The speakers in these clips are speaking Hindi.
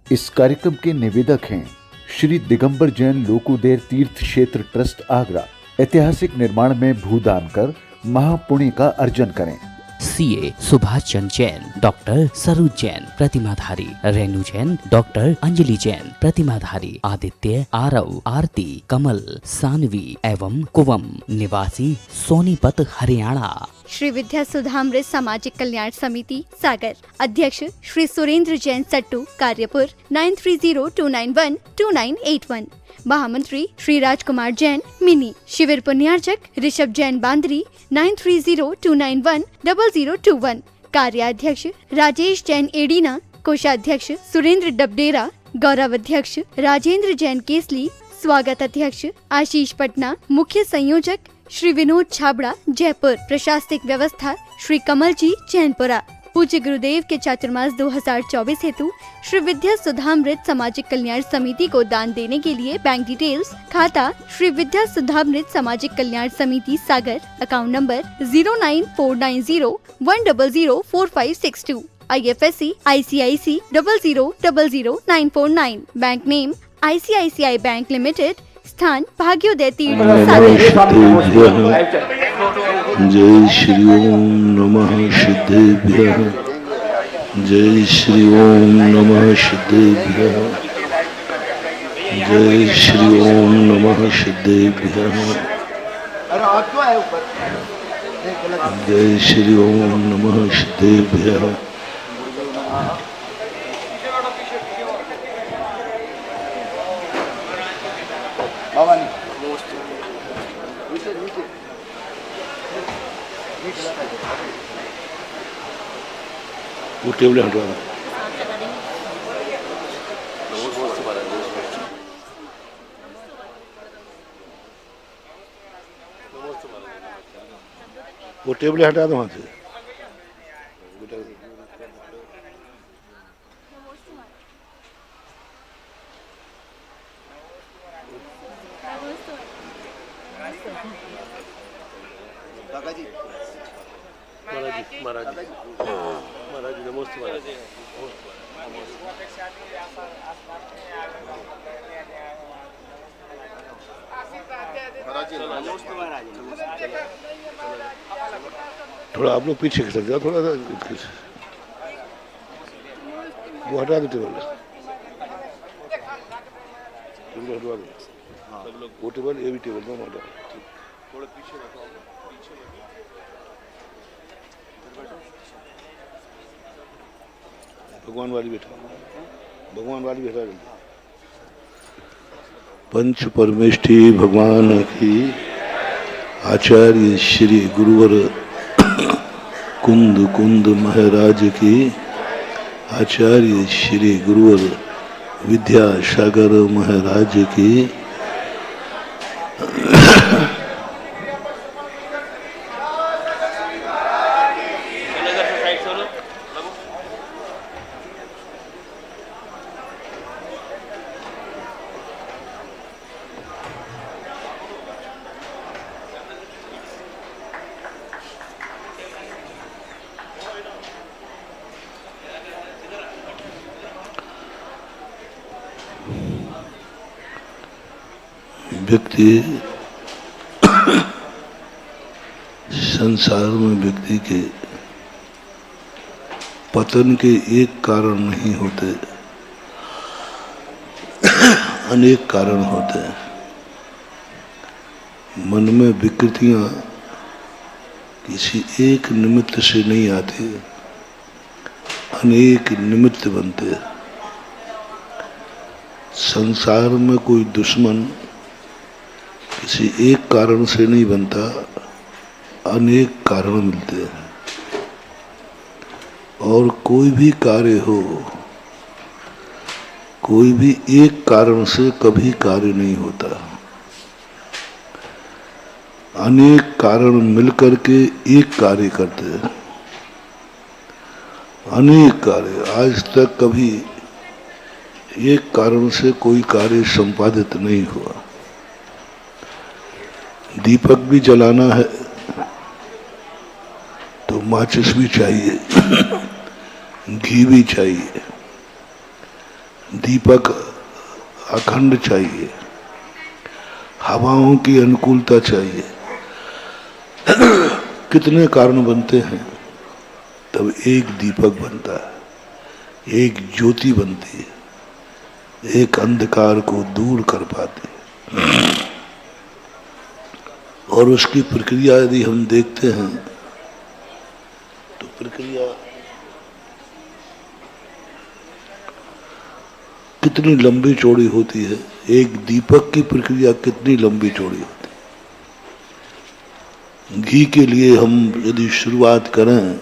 इस कार्यक्रम के निवेदक हैं श्री दिगंबर जैन लोकुदेर तीर्थ क्षेत्र ट्रस्ट आगरा। ऐतिहासिक निर्माण में भूदान कर महापुण्य का अर्जन करें। CA Subhash Chandra Jain, doctor Saroj Jain प्रतिमाधारी, Renu Jain, doctor Anjali Jain प्रतिमाधारी, Aditya, Aarav, आरती, कमल, सानवी एवं कुवम, निवासी सोनीपत हरियाणा। श्री विद्या सुधामृत सामाजिक कल्याण समिति सागर, अध्यक्ष श्री सुरेंद्र जैन सट्टू, कार्यपुर 9302912981। महामंत्री श्री राजकुमार जैन मिनी। शिविर पुण्यार्चक ऋषभ जैन बांदरी 9302910021। कार्याध्यक्ष राजेश जैन एडीना। कोषाध्यक्ष सुरेंद्र डबडेरा। गौरव अध्यक्ष राजेंद्र जैन केसली। स्वागत अध्यक्ष आशीष पटना। मुख्य संयोजक श्री विनोद छाबड़ा जयपुर। प्रशासनिक व्यवस्था श्री कमल जी जैनपुरा। पूज्य गुरुदेव के चातुर्मास 2024 हेतु श्री विद्या सुधामृत सामाजिक कल्याण समिति को दान देने के लिए बैंक डिटेल्स: खाता श्री विद्या सुधामृत सामाजिक कल्याण समिति Sagar, account number 09490100456 IFSC ICIC 0000949। Bank name ICICI bank limited. स्थान भाग्योदय तीर्थ सागर। जय श्री ओम नमः सिद्धेभ्यः। जय श्री ओम नमः सिद्धेभ्यः। जय श्री ओम नमः सिद्धेभ्यः। जय श्री ओम नमः सिद्धेभ्यः। वो टेबल हटवा दो। वो टेबल हटा दो वहां से। महाराज नमस्ते महाराज। थोड़ा आप लोग पीछे खिसक जाओ, थोड़ा सा वो हटा दो टेबल। हटवा दो वो टेबल, ये भी टेबल दोनों हटा। थोड़ा पीछे रखो। भगवान वाली बैठा, भगवान वाली बैठा जल्दी। पंच परमेष्ठी भगवान की, आचार्य श्री गुरुवर कुंद कुंद महाराज की, आचार्य श्री गुरुवर विद्यासागर महाराज की, व्यक्ति संसार में व्यक्ति के पतन के एक कारण नहीं होते, अनेक कारण होते हैं। मन में विकृतियां किसी एक निमित्त से नहीं आती, अनेक निमित्त बनते। संसार में कोई दुश्मन किसी एक कारण से नहीं बनता, अनेक कारण मिलते हैं। और कोई भी कार्य हो, कोई भी एक कारण से कभी कार्य नहीं होता, अनेक कारण मिलकर के एक कार्य करते हैं। अनेक कार्य, आज तक कभी एक कारण से कोई कार्य संपादित नहीं हुआ। दीपक भी जलाना है तो माचिस भी चाहिए, घी भी चाहिए। दीपक अखंड चाहिए, हवाओं की अनुकूलता चाहिए। कितने कारण बनते हैं, तब एक दीपक बनता है, एक ज्योति बनती है, एक अंधकार को दूर कर पाती है। और उसकी प्रक्रिया यदि हम देखते हैं तो प्रक्रिया कितनी लंबी चौड़ी होती है। एक दीपक की प्रक्रिया कितनी लंबी चौड़ी होती है। घी के लिए हम यदि शुरुआत करें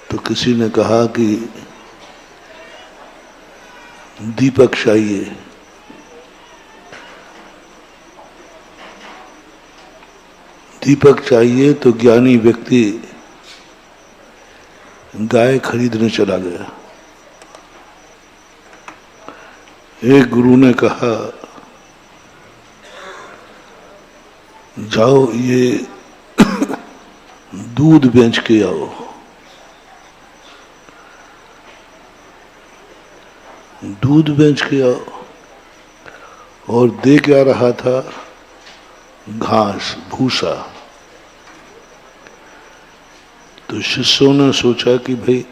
तो किसी ने कहा कि दीपक चाहिए, दीपक चाहिए तो ज्ञानी व्यक्ति गाय खरीदने चला गया। एक गुरु ने कहा जाओ ये दूध बेच के आओ। दूध बेच के आओ, और दे क्या रहा था, घास, भूसा। तो शिष्यों ने सोचा कि भाई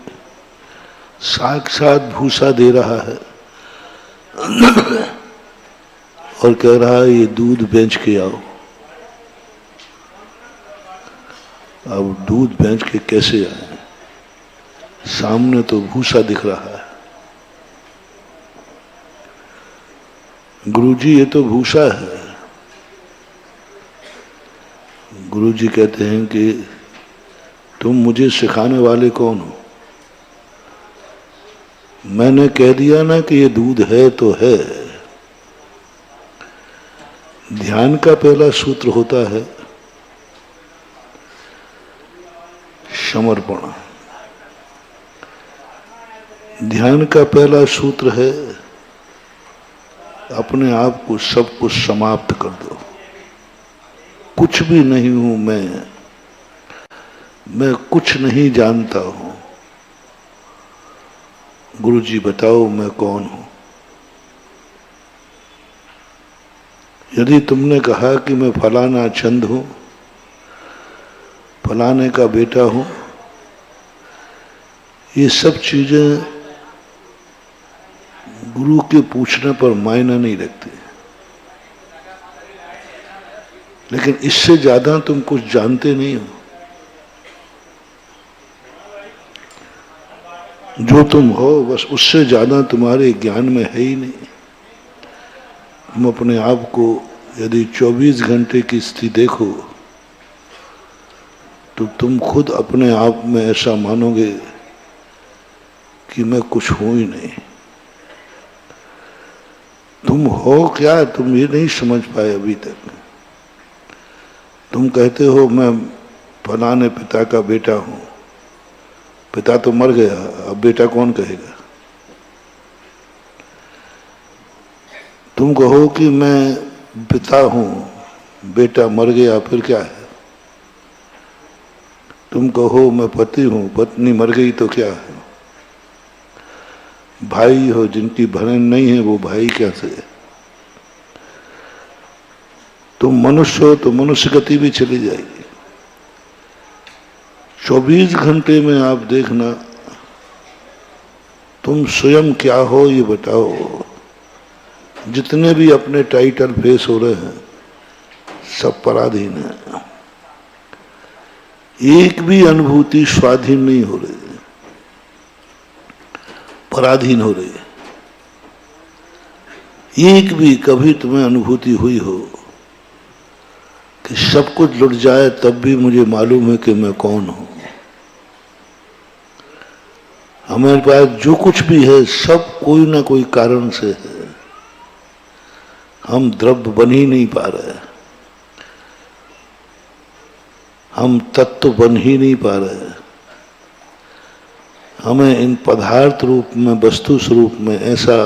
साक्षात भूसा दे रहा है और कह रहा है ये दूध बेच के आओ। अब दूध बेच के कैसे आए, सामने तो भूसा दिख रहा है। गुरुजी ये तो भूसा है। गुरुजी कहते हैं कि तुम मुझे सिखाने वाले कौन हो? मैंने कह दिया ना कि ये दूध है तो है। ध्यान का पहला सूत्र होता है समर्पण। ध्यान का पहला सूत्र है अपने आप को सब कुछ समाप्त कर दो। कुछ भी नहीं हूं मैं कुछ नहीं जानता हूं। गुरुजी बताओ मैं कौन हूं? यदि तुमने कहा कि मैं फलाना चंद हूं, फलाने का बेटा हूं, ये सब चीजें गुरु के पूछने पर मायना नहीं रखती। लेकिन इससे ज्यादा तुम कुछ जानते नहीं हो। जो तुम हो बस उससे ज्यादा तुम्हारे ज्ञान में है ही नहीं। तुम अपने आप को यदि 24 घंटे की स्थिति देखो तो तुम खुद अपने आप में ऐसा मानोगे कि मैं कुछ हूं ही नहीं। तुम हो क्या, तुम ये नहीं समझ पाए अभी तक। तुम कहते हो मैं फलाने पिता का बेटा हूं। पिता तो मर गया, अब बेटा कौन कहेगा? तुम कहो कि मैं पिता हूं, बेटा मर गया, फिर क्या है? तुम कहो मैं पति हूं, पत्नी मर गई तो क्या है? भाई हो, जिनकी बहन नहीं है वो भाई कैसे है? तुम मनुष्य हो तो मनुष्य गति भी चली जाएगी। 24 घंटे में आप देखना तुम स्वयं क्या हो ये बताओ। जितने भी अपने टाइटल फेस हो रहे हैं सब पराधीन है। एक भी अनुभूति स्वाधीन नहीं हो रही, पराधीन हो रही है। एक भी कभी तुम्हें अनुभूति हुई हो कि सब कुछ लुट जाए तब भी मुझे मालूम है कि मैं कौन हूं? हमारे पास जो कुछ भी है सब कोई ना कोई कारण से है। हम द्रव्य बन ही नहीं पा रहे, हम तत्व बन ही नहीं पा रहे। हमें इन पदार्थ रूप में, वस्तु स्वरूप में ऐसा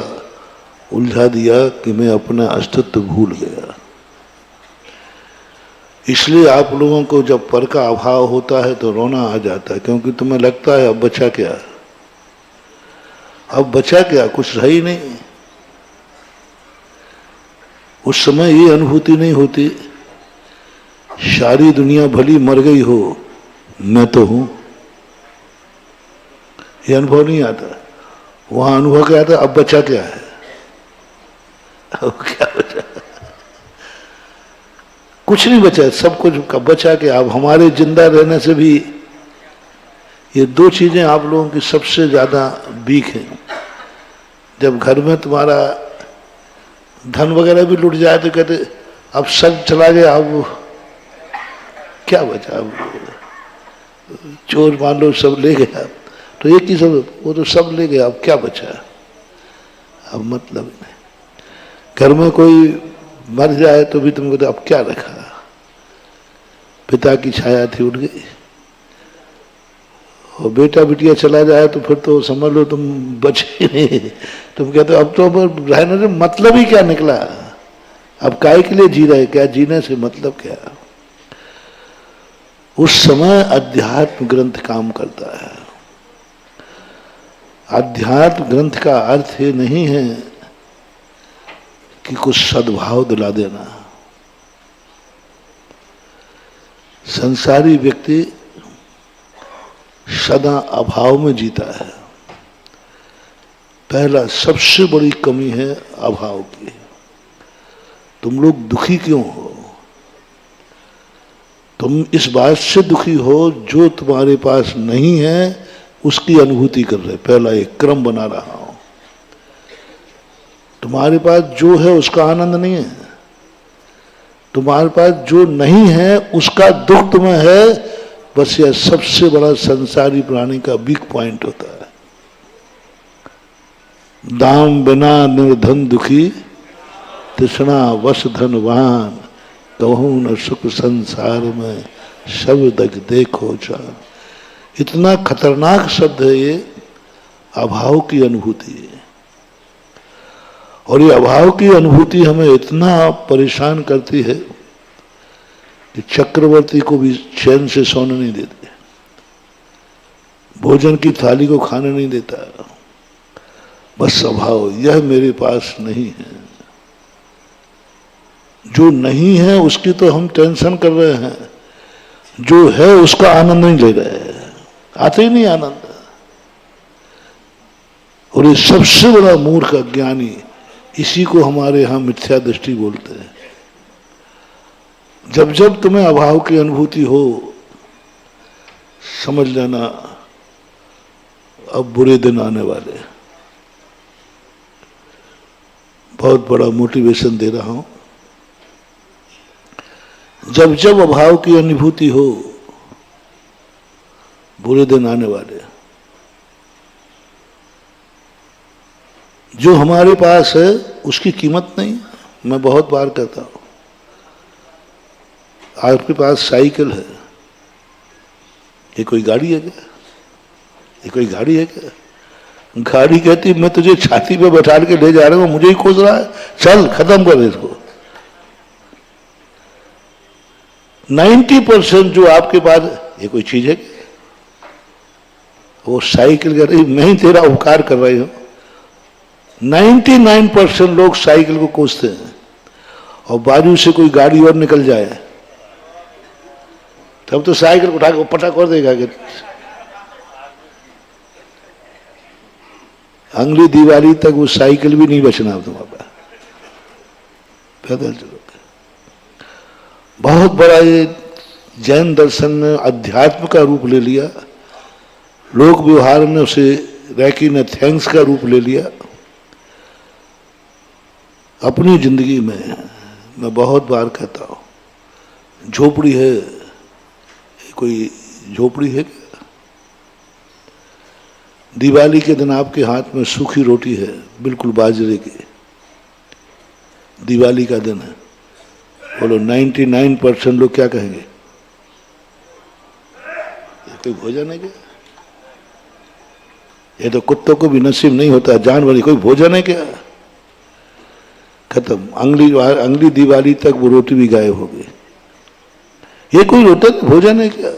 उलझा दिया कि मैं अपना अस्तित्व भूल गया। इसलिए आप लोगों को जब पर का अभाव होता है तो रोना आ जाता है, क्योंकि तुम्हें लगता है अब बचा क्या। अब बचा क्या, कुछ रहा ही नहीं। उस समय ये अनुभूति नहीं होती, सारी दुनिया भली मर गई हो, मैं तो हूं, ये अनुभव नहीं आता। वहां अनुभव क्या आता, अब बचा क्या है, अब क्या बचा, कुछ नहीं बचा, सब कुछ बचा क्या। अब हमारे जिंदा रहने से भी ये दो चीजें आप लोगों की सबसे ज्यादा वीक हैं। जब घर में तुम्हारा धन वगैरह भी लुट जाए तो कहते अब सब चला गया, अब क्या बचा, अब चोर मान लो सब ले गया, तो एक ही सब, वो तो सब ले गया, अब क्या बचा, अब मतलब नहीं। घर में कोई मर जाए तो भी तुम कहते अब क्या रखा, पिता की छाया थी उड़ गई, और बेटा बिटिया चला जाए तो फिर तो समझ लो तुम बचे नहीं। तुम कहते अब तो रहने से मतलब ही क्या निकला, अब काय के लिए जी रहे, क्या जीने से मतलब क्या। उस समय अध्यात्म ग्रंथ काम करता है। अध्यात्म ग्रंथ का अर्थ ये नहीं है कि कुछ सद्भाव दिला देना। संसारी व्यक्ति सदा अभाव में जीता है। पहला सबसे बड़ी कमी है अभाव की। तुम लोग दुखी क्यों हो, तुम इस बात से दुखी हो जो तुम्हारे पास नहीं है उसकी अनुभूति कर रहे। पहला एक क्रम बना रहा हूं, तुम्हारे पास जो है उसका आनंद नहीं है, तुम्हारे पास जो नहीं है उसका दुख तुम्हें है। बस यह सबसे बड़ा संसारी प्राणी का वीक पॉइंट होता है। दाम बिना निर्धन दुखी, तृष्णा वश धनवान, कहूं न सुख संसार में, शब्द देखो जान। इतना खतरनाक शब्द है ये, अभाव की अनुभूति है। और ये अभाव की अनुभूति हमें इतना परेशान करती है कि चक्रवर्ती को भी चैन से सोने नहीं देते, भोजन की थाली को खाने नहीं देता। बस अभाव, यह मेरे पास नहीं है। जो नहीं है उसकी तो हम टेंशन कर रहे हैं, जो है उसका आनंद नहीं ले रहे हैं, आते ही नहीं आनंद। और ये सबसे बड़ा मूर्ख अज्ञानी, इसी को हमारे यहां मिथ्या दृष्टि बोलते हैं। जब जब तुम्हें अभाव की अनुभूति हो, समझ लेना अब बुरे दिन आने वाले। बहुत बड़ा मोटिवेशन दे रहा हूं। जब जब अभाव की अनुभूति हो, बुरे दिन आने वाले। जो हमारे पास है उसकी कीमत नहीं। मैं बहुत बार कहता हूं, आपके पास साइकिल है, ये कोई गाड़ी है क्या, ये कोई गाड़ी है क्या। गाड़ी कहती मैं तुझे छाती पे बैठा के ले जा रहा हूं, मुझे ही खोज रहा है, चल खत्म कर इसको। 90% जो आपके पास, ये कोई चीज है क्या? वो साइकिल कह रही मैं ही तेरा उपकार कर रही हूं। 99% लोग साइकिल को कोसते हैं, और बाजू से कोई गाड़ी और निकल जाए तब तो साइकिल उठा के पटा कर देगा कि अगली दिवाली तक वो साइकिल भी नहीं बचना तुम्हारे पास, पैदल चलोगे। बहुत बड़ा ये जैन दर्शन ने अध्यात्म का रूप ले लिया, लोक व्यवहार ने उसे रैकी ने थैंक्स का रूप ले लिया। अपनी जिंदगी में मैं बहुत बार कहता हूं, झोपड़ी है, कोई झोपड़ी है क्या? दिवाली के दिन आपके हाथ में सूखी रोटी है, बिल्कुल बाजरे की, दिवाली का दिन है। बोलो 99% लोग क्या कहेंगे, कोई भोजन है क्या? ये तो कुत्तों को भी नसीब नहीं होता, जानवर, कोई भोजन है क्या? खत्म। अगली दिवाली तक वो रोटी भी गायब हो गई। ये कोई रोटी भोजन है क्या?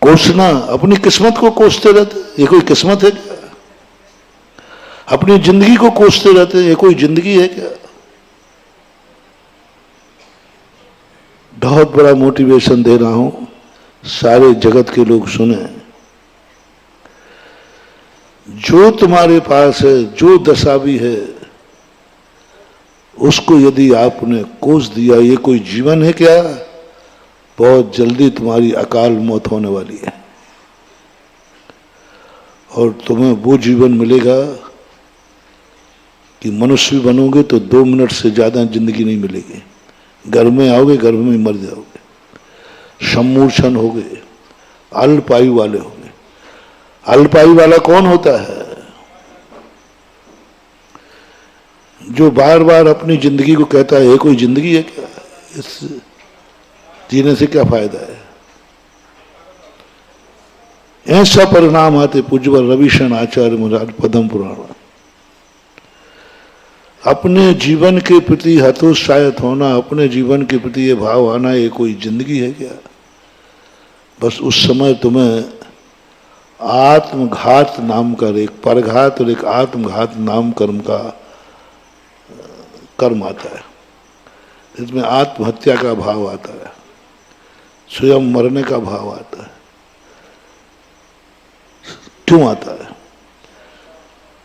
कोसना, अपनी किस्मत को कोसते रहते, ये कोई किस्मत है क्या? अपनी जिंदगी को कोसते रहते हैं। ये कोई जिंदगी है क्या? बहुत बड़ा मोटिवेशन दे रहा हूं, सारे जगत के लोग सुने। जो तुम्हारे पास है, जो दशा भी है, उसको यदि आपने कोस दिया, ये कोई जीवन है क्या? बहुत जल्दी तुम्हारी अकाल मौत होने वाली है और तुम्हें वो जीवन मिलेगा कि मनुष्य भी बनोगे तो 2 मिनट से ज्यादा जिंदगी नहीं मिलेगी। घर में आओगे, घर में मर जाओगे, सम्मूर्छन होगे, अल्पायु वाले होंगे। अल्पायु वाला कौन होता है? जो बार बार अपनी जिंदगी को कहता है ये कोई जिंदगी है क्या? इस जीने से क्या फायदा है? ऐसा परिणाम आते पूज्यवर रविशरण आचार्य महाराज पद्म पुराण। अपने जीवन के प्रति हतोत्साहित होना, अपने जीवन के प्रति ये भाव आना, ये कोई जिंदगी है क्या? बस उस समय तुम्हें आत्मघात नाम का एक परघात और एक आत्मघात नाम कर्म आता है। इसमें आत्महत्या का भाव आता है, स्वयं मरने का भाव आता है। क्यों आता है?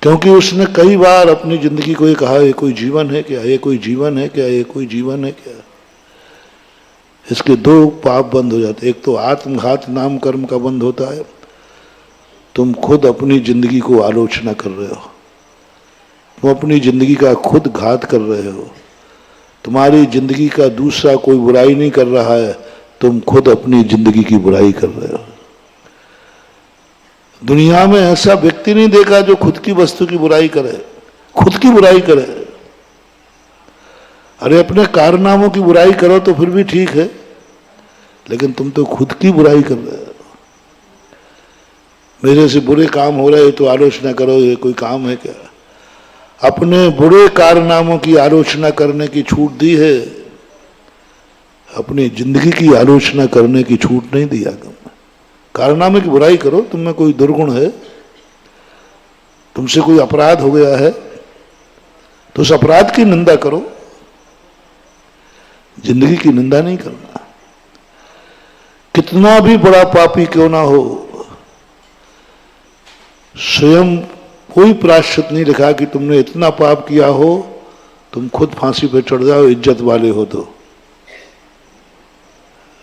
क्योंकि उसने कई बार अपनी जिंदगी को ये कहा ये कोई जीवन है क्या? ये कोई जीवन है क्या? ये कोई जीवन है क्या? इसके 2 पाप बंद हो जाते। एक तो आत्मघात नाम कर्म का बंद होता है, तुम खुद अपनी जिंदगी को आलोचना कर रहे हो, तुम अपनी जिंदगी का खुद घात कर रहे हो। तुम्हारी जिंदगी का दूसरा कोई बुराई नहीं कर रहा है, तुम खुद अपनी जिंदगी की बुराई कर रहे हो। दुनिया में ऐसा व्यक्ति नहीं देखा जो खुद की वस्तु की बुराई करे, खुद की बुराई करे। अरे अपने कारनामों की बुराई करो तो फिर भी ठीक है, लेकिन तुम तो खुद की बुराई कर रहे हो। मेरे से बुरे काम हो रहे तो आलोचना करो, ये कोई काम है क्या? अपने बुरे कारनामों की आलोचना करने की छूट दी है, अपनी जिंदगी की आलोचना करने की छूट नहीं दिया। कारनामे की बुराई करो, तुम में कोई दुर्गुण है, तुमसे कोई अपराध हो गया है तो उस अपराध की निंदा करो, जिंदगी की निंदा नहीं करना। कितना भी बड़ा पापी क्यों ना हो, स्वयं कोई प्रायश्चित नहीं लिखा कि तुमने इतना पाप किया हो तुम खुद फांसी पे चढ़ जाओ, इज्जत वाले हो तो।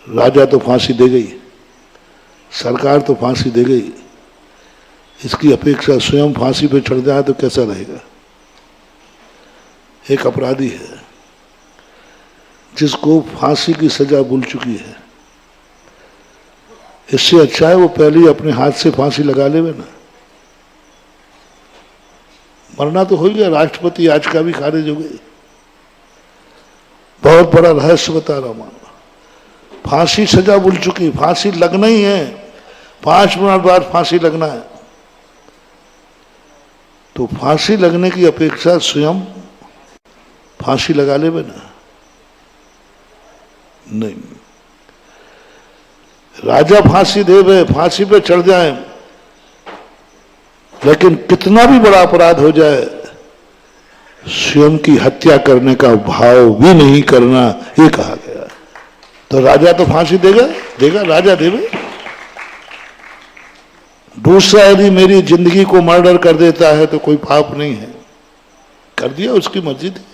राजा तो फांसी दे गई, सरकार तो फांसी दे गई, इसकी अपेक्षा स्वयं फांसी पे चढ़ जाए तो कैसा रहेगा? एक अपराधी है जिसको फांसी की सजा भूल चुकी है, इससे अच्छा है वो पहले ही अपने हाथ से फांसी लगा लेवे ना। मरना तो हो गया, राष्ट्रपति आज का भी खारिज हो गई। बहुत बड़ा रहस्य बता रहा हूं, फांसी सजा भूल चुकी, फांसी लगना ही है, 5 मिनट बाद फांसी लगना है। तो फांसी लगने की अपेक्षा स्वयं फांसी लगा ले ना। नहीं, राजा फांसी देवे, फांसी पे चढ़ जाए, लेकिन कितना भी बड़ा अपराध हो जाए स्वयं की हत्या करने का भाव भी नहीं करना, ये कहा गया। तो राजा तो फांसी देगा, राजा देवे। दूसरा यदि मेरी जिंदगी को मर्डर कर देता है तो कोई पाप नहीं है, कर दिया, उसकी मर्जी थी।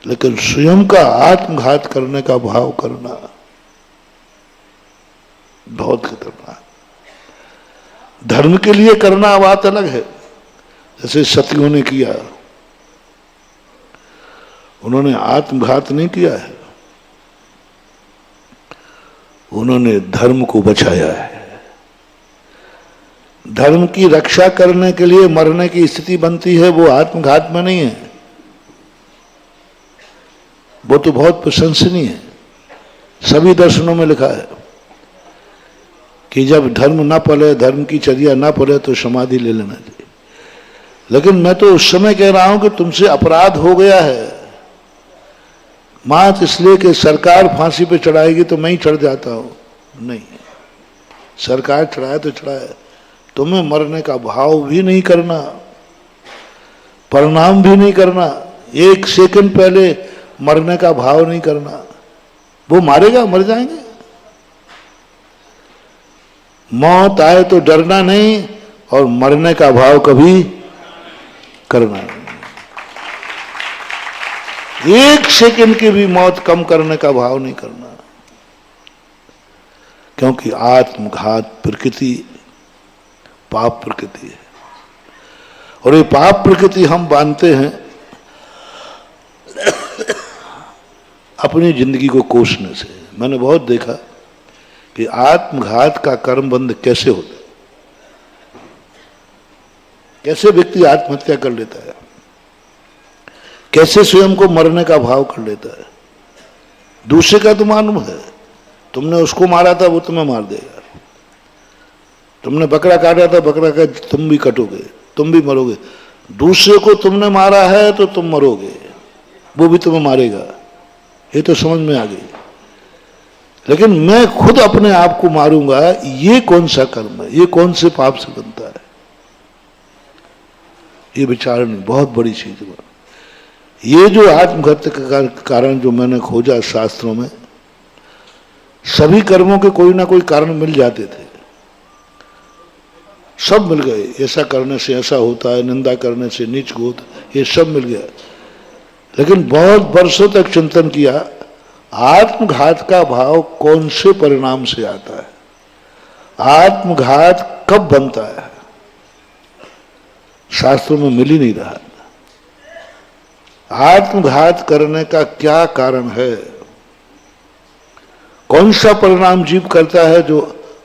लेकिन स्वयं का आत्मघात करने का भाव करना बहुत खतरनाक। धर्म के लिए करना बात अलग है, जैसे सतियों ने किया, उन्होंने आत्मघात नहीं किया है, उन्होंने धर्म को बचाया है। धर्म की रक्षा करने के लिए मरने की स्थिति बनती है, वो आत्मघात में नहीं है। वो तो बहुत प्रशंसनीय है, सभी दर्शनों में लिखा है कि जब धर्म ना पले, धर्म की चर्या ना पले तो समाधि ले लेना चाहिए। लेकिन मैं तो उस समय कह रहा हूं कि तुमसे अपराध हो गया है, मात्र इसलिए कि सरकार फांसी पे चढ़ाएगी तो मैं ही चढ़ जाता हूं। नहीं, सरकार चढ़ाए तो चढ़ाए, तुम्हें मरने का भाव भी नहीं करना। प्रणाम भी नहीं करना, एक सेकंड पहले मरने का भाव नहीं करना। वो मारेगा, मर जाएंगे। मौत आए तो डरना नहीं और मरने का भाव कभी करना नहीं। एक सेकंड की भी मौत कम करने का भाव नहीं करना, क्योंकि आत्मघात प्रकृति पाप प्रकृति है। और ये पाप प्रकृति हम बांधते हैं अपनी जिंदगी को कोसने से। मैंने बहुत देखा कि आत्मघात का कर्म बंद कैसे होता है, कैसे व्यक्ति आत्महत्या कर लेता है, कैसे स्वयं को मरने का भाव कर लेता है। दूसरे का तो मालूम है, तुमने उसको मारा था वो तुम्हें मार देगा, तुमने बकरा काटा था बकरा का तुम भी कटोगे, तुम भी मरोगे। दूसरे को तुमने मारा है तो तुम मरोगे, वो भी तुम्हें मारेगा, ये तो समझ में आ गई। लेकिन मैं खुद अपने आप को मारूंगा, ये कौन सा कर्म है, ये कौन से पाप से बनता है? ये विचारणी बहुत बड़ी चीज है। ये जो आत्मघात का कारण जो मैंने खोजा शास्त्रों में, सभी कर्मों के कोई ना कोई कारण मिल जाते थे, सब मिल गए। ऐसा करने से ऐसा होता है, निंदा करने से नीच को होता है, ये सब मिल गया। लेकिन बहुत वर्षों तक चिंतन किया, आत्मघात का भाव कौन से परिणाम से आता है, आत्मघात कब बनता है, शास्त्रों में मिल ही नहीं रहा। आत्मघात करने का क्या कारण है, कौन सा परिणाम जीव करता है जो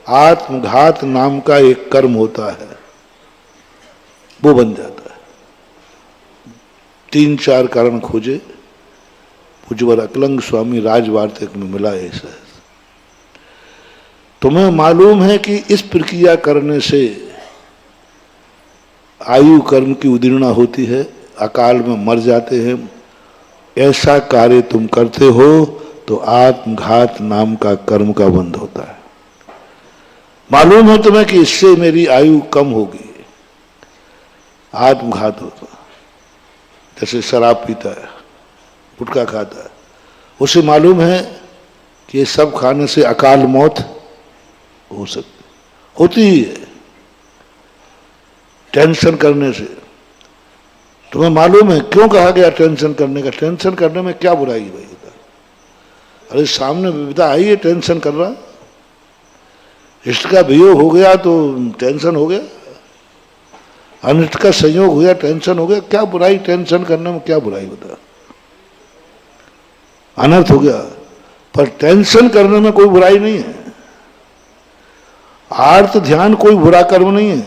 आत्मघात नाम का एक कर्म होता है, वो बन जाता है। 3-4 कारण खोजे, पूज्यवर अकलंग स्वामी राजवार्तिक में मिला ऐसा। तुम्हें मालूम है कि इस प्रक्रिया करने से आयु कर्म की उदीर्णा होती है, अकाल में मर जाते हैं। ऐसा कार्य तुम करते हो तो आत्मघात नाम का कर्म का बंध होता है। मालूम है तुम्हें कि इससे मेरी आयु कम होगी, आत्मघात होता। जैसे शराब पीता है, गुटखा खाता है, उसे मालूम है कि ये सब खाने से अकाल मौत हो सकती, होती ही है। टेंशन करने से, तुम्हें मालूम है क्यों कहा गया टेंशन करने का? टेंशन करने में क्या बुराई है भाई? अरे सामने विपदा आई है, टेंशन कर रहा, इष्ट का वियोग हो गया तो टेंशन हो गया, अनिष्ट का संयोग हो गया टेंशन हो गया। क्या बुराई टेंशन करने में, क्या बुराई बता? अनर्थ हो गया, पर टेंशन करने में कोई बुराई नहीं है। आर्त ध्यान कोई बुरा कर्म नहीं है।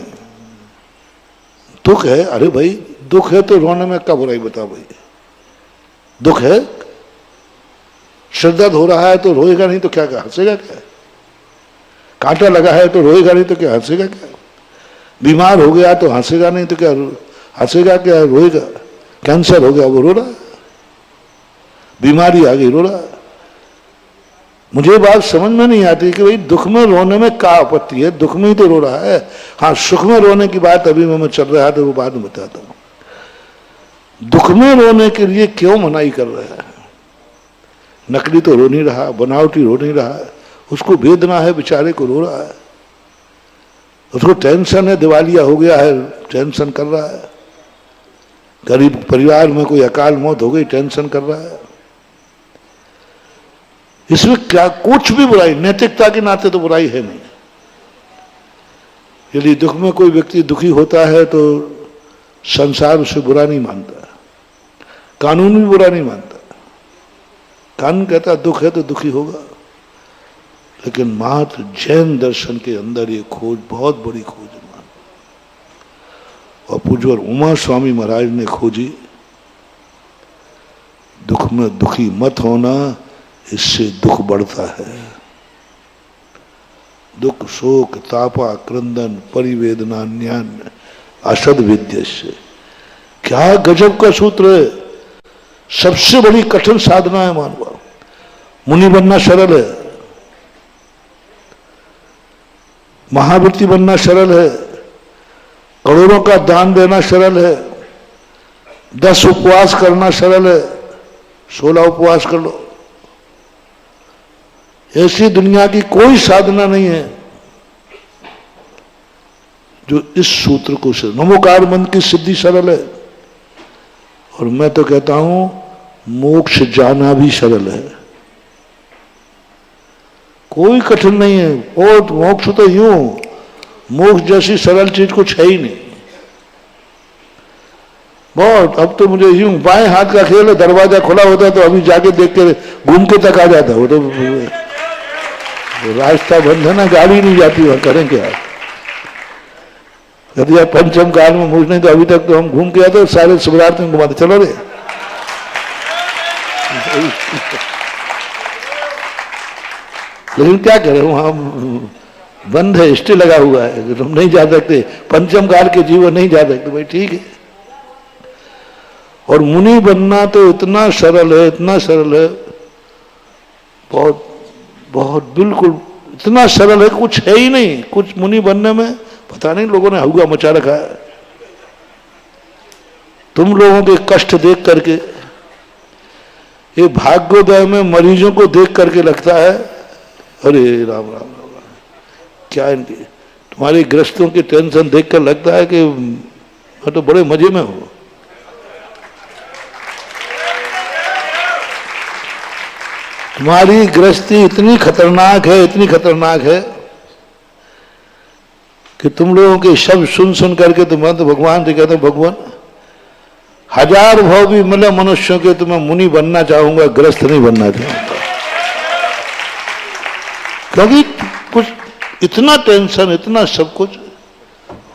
दुख है, अरे भाई दुख है तो रोने में क्या बुराई बता भाई? दुख है, सिर दर्द हो रहा है तो रोएगा नहीं तो क्या, हंसेगा क्या? कांटा लगा है तो रोएगा नहीं तो क्या, हंसेगा क्या? बीमार हो गया तो हंसेगा नहीं तो क्या, हंसेगा क्या, रोएगा? कैंसर हो गया वो रो रहा, बीमारी आ गई रो रहा। मुझे बात समझ में नहीं आती कि भाई दुख में रोने में क्या आपत्ति है, दुख में ही तो रो रहा है। हाँ, सुख में रोने की बात अभी मैं चल रहा था, वो बाद में बताता हूं। दुख में रोने के लिए क्यों मनाही कर रहा है? नकली तो रो नहीं रहा, बनावटी रो नहीं रहा है, उसको वेदना है, बेचारे को रो रहा है, उसको टेंशन है, दिवालिया हो गया है, टेंशन कर रहा है। गरीब परिवार में कोई अकाल मौत हो गई, टेंशन कर रहा है। इसमें क्या कुछ भी बुराई, नैतिकता के नाते तो बुराई है नहीं। यदि दुख में कोई व्यक्ति दुखी होता है तो संसार उसे बुरा नहीं मानता, कानून भी बुरा नहीं मानता। कानून कहता दुख है तो दुखी होगा, लेकिन मात्र जैन दर्शन के अंदर ये खोज बहुत बड़ी खोज है। और पूज्यवर उमा स्वामी महाराज ने खोजी, दुख में दुखी मत होना, इससे दुख बढ़ता है। दुख शोक तापा क्रंदन परिवेदना ज्ञान असद विद्य से। क्या गजब का सूत्र है, सबसे बड़ी कठिन साधना है मानव। मुनि बनना सरल है, महावृत्ति बनना सरल है, करोड़ों का दान देना सरल है, 10 उपवास करना सरल है, 16 उपवास कर लो। ऐसी दुनिया की कोई साधना नहीं है जो इस सूत्र को से नमोकार मंत्र की सिद्धि सरल है। और मैं तो कहता हूं मोक्ष जाना भी सरल है, कोई कठिन नहीं है। और मोक्ष तो यूं, मोक्ष जैसी सरल चीज कुछ है ही नहीं। बहुत, अब तो मुझे यूं बाएं हाथ का खेल है, दरवाजा खुला होता है तो अभी जाके देख के घूम के तक आ जाता है। वो तो रास्ता बंद है ना, गाड़ी नहीं जाती, वहां करें क्या। यदि आप पंचम काल में मोक्ष नहीं तो अभी तक तो हम घूम के आते, सारे शिवरात्रि में घुमाते, चलो रे। लेकिन क्या करें, वहां बंद है, स्टे लगा हुआ है, तुम नहीं जा सकते, पंचम काल के जीवन नहीं जा सकते। भाई ठीक है। और मुनि बनना तो इतना सरल है, इतना सरल है, बहुत बहुत बिल्कुल इतना सरल है, कुछ है ही नहीं। कुछ मुनि बनने में पता नहीं लोगों ने हुआ मचा रखा है। तुम लोगों के कष्ट देख करके, ये भाग्योदय में मरीजों को देख करके लगता है अरे राम राम राम, क्या इनकी, तुम्हारी ग्रस्तों की टेंशन देखकर लगता है कि मैं तो बड़े मजे में हूं। तुम्हारी गृहस्थी इतनी खतरनाक है, इतनी खतरनाक है कि तुम लोगों के शब्द सुन सुन करके तुम तो भगवान से कहते हो, भगवान 1000 भाव भी मिले मनुष्यों के तो मैं मुनि बनना चाहूंगा, गृहस्थ नहीं बनना चाहूंगा। क्योंकि कुछ इतना टेंशन, इतना सब कुछ।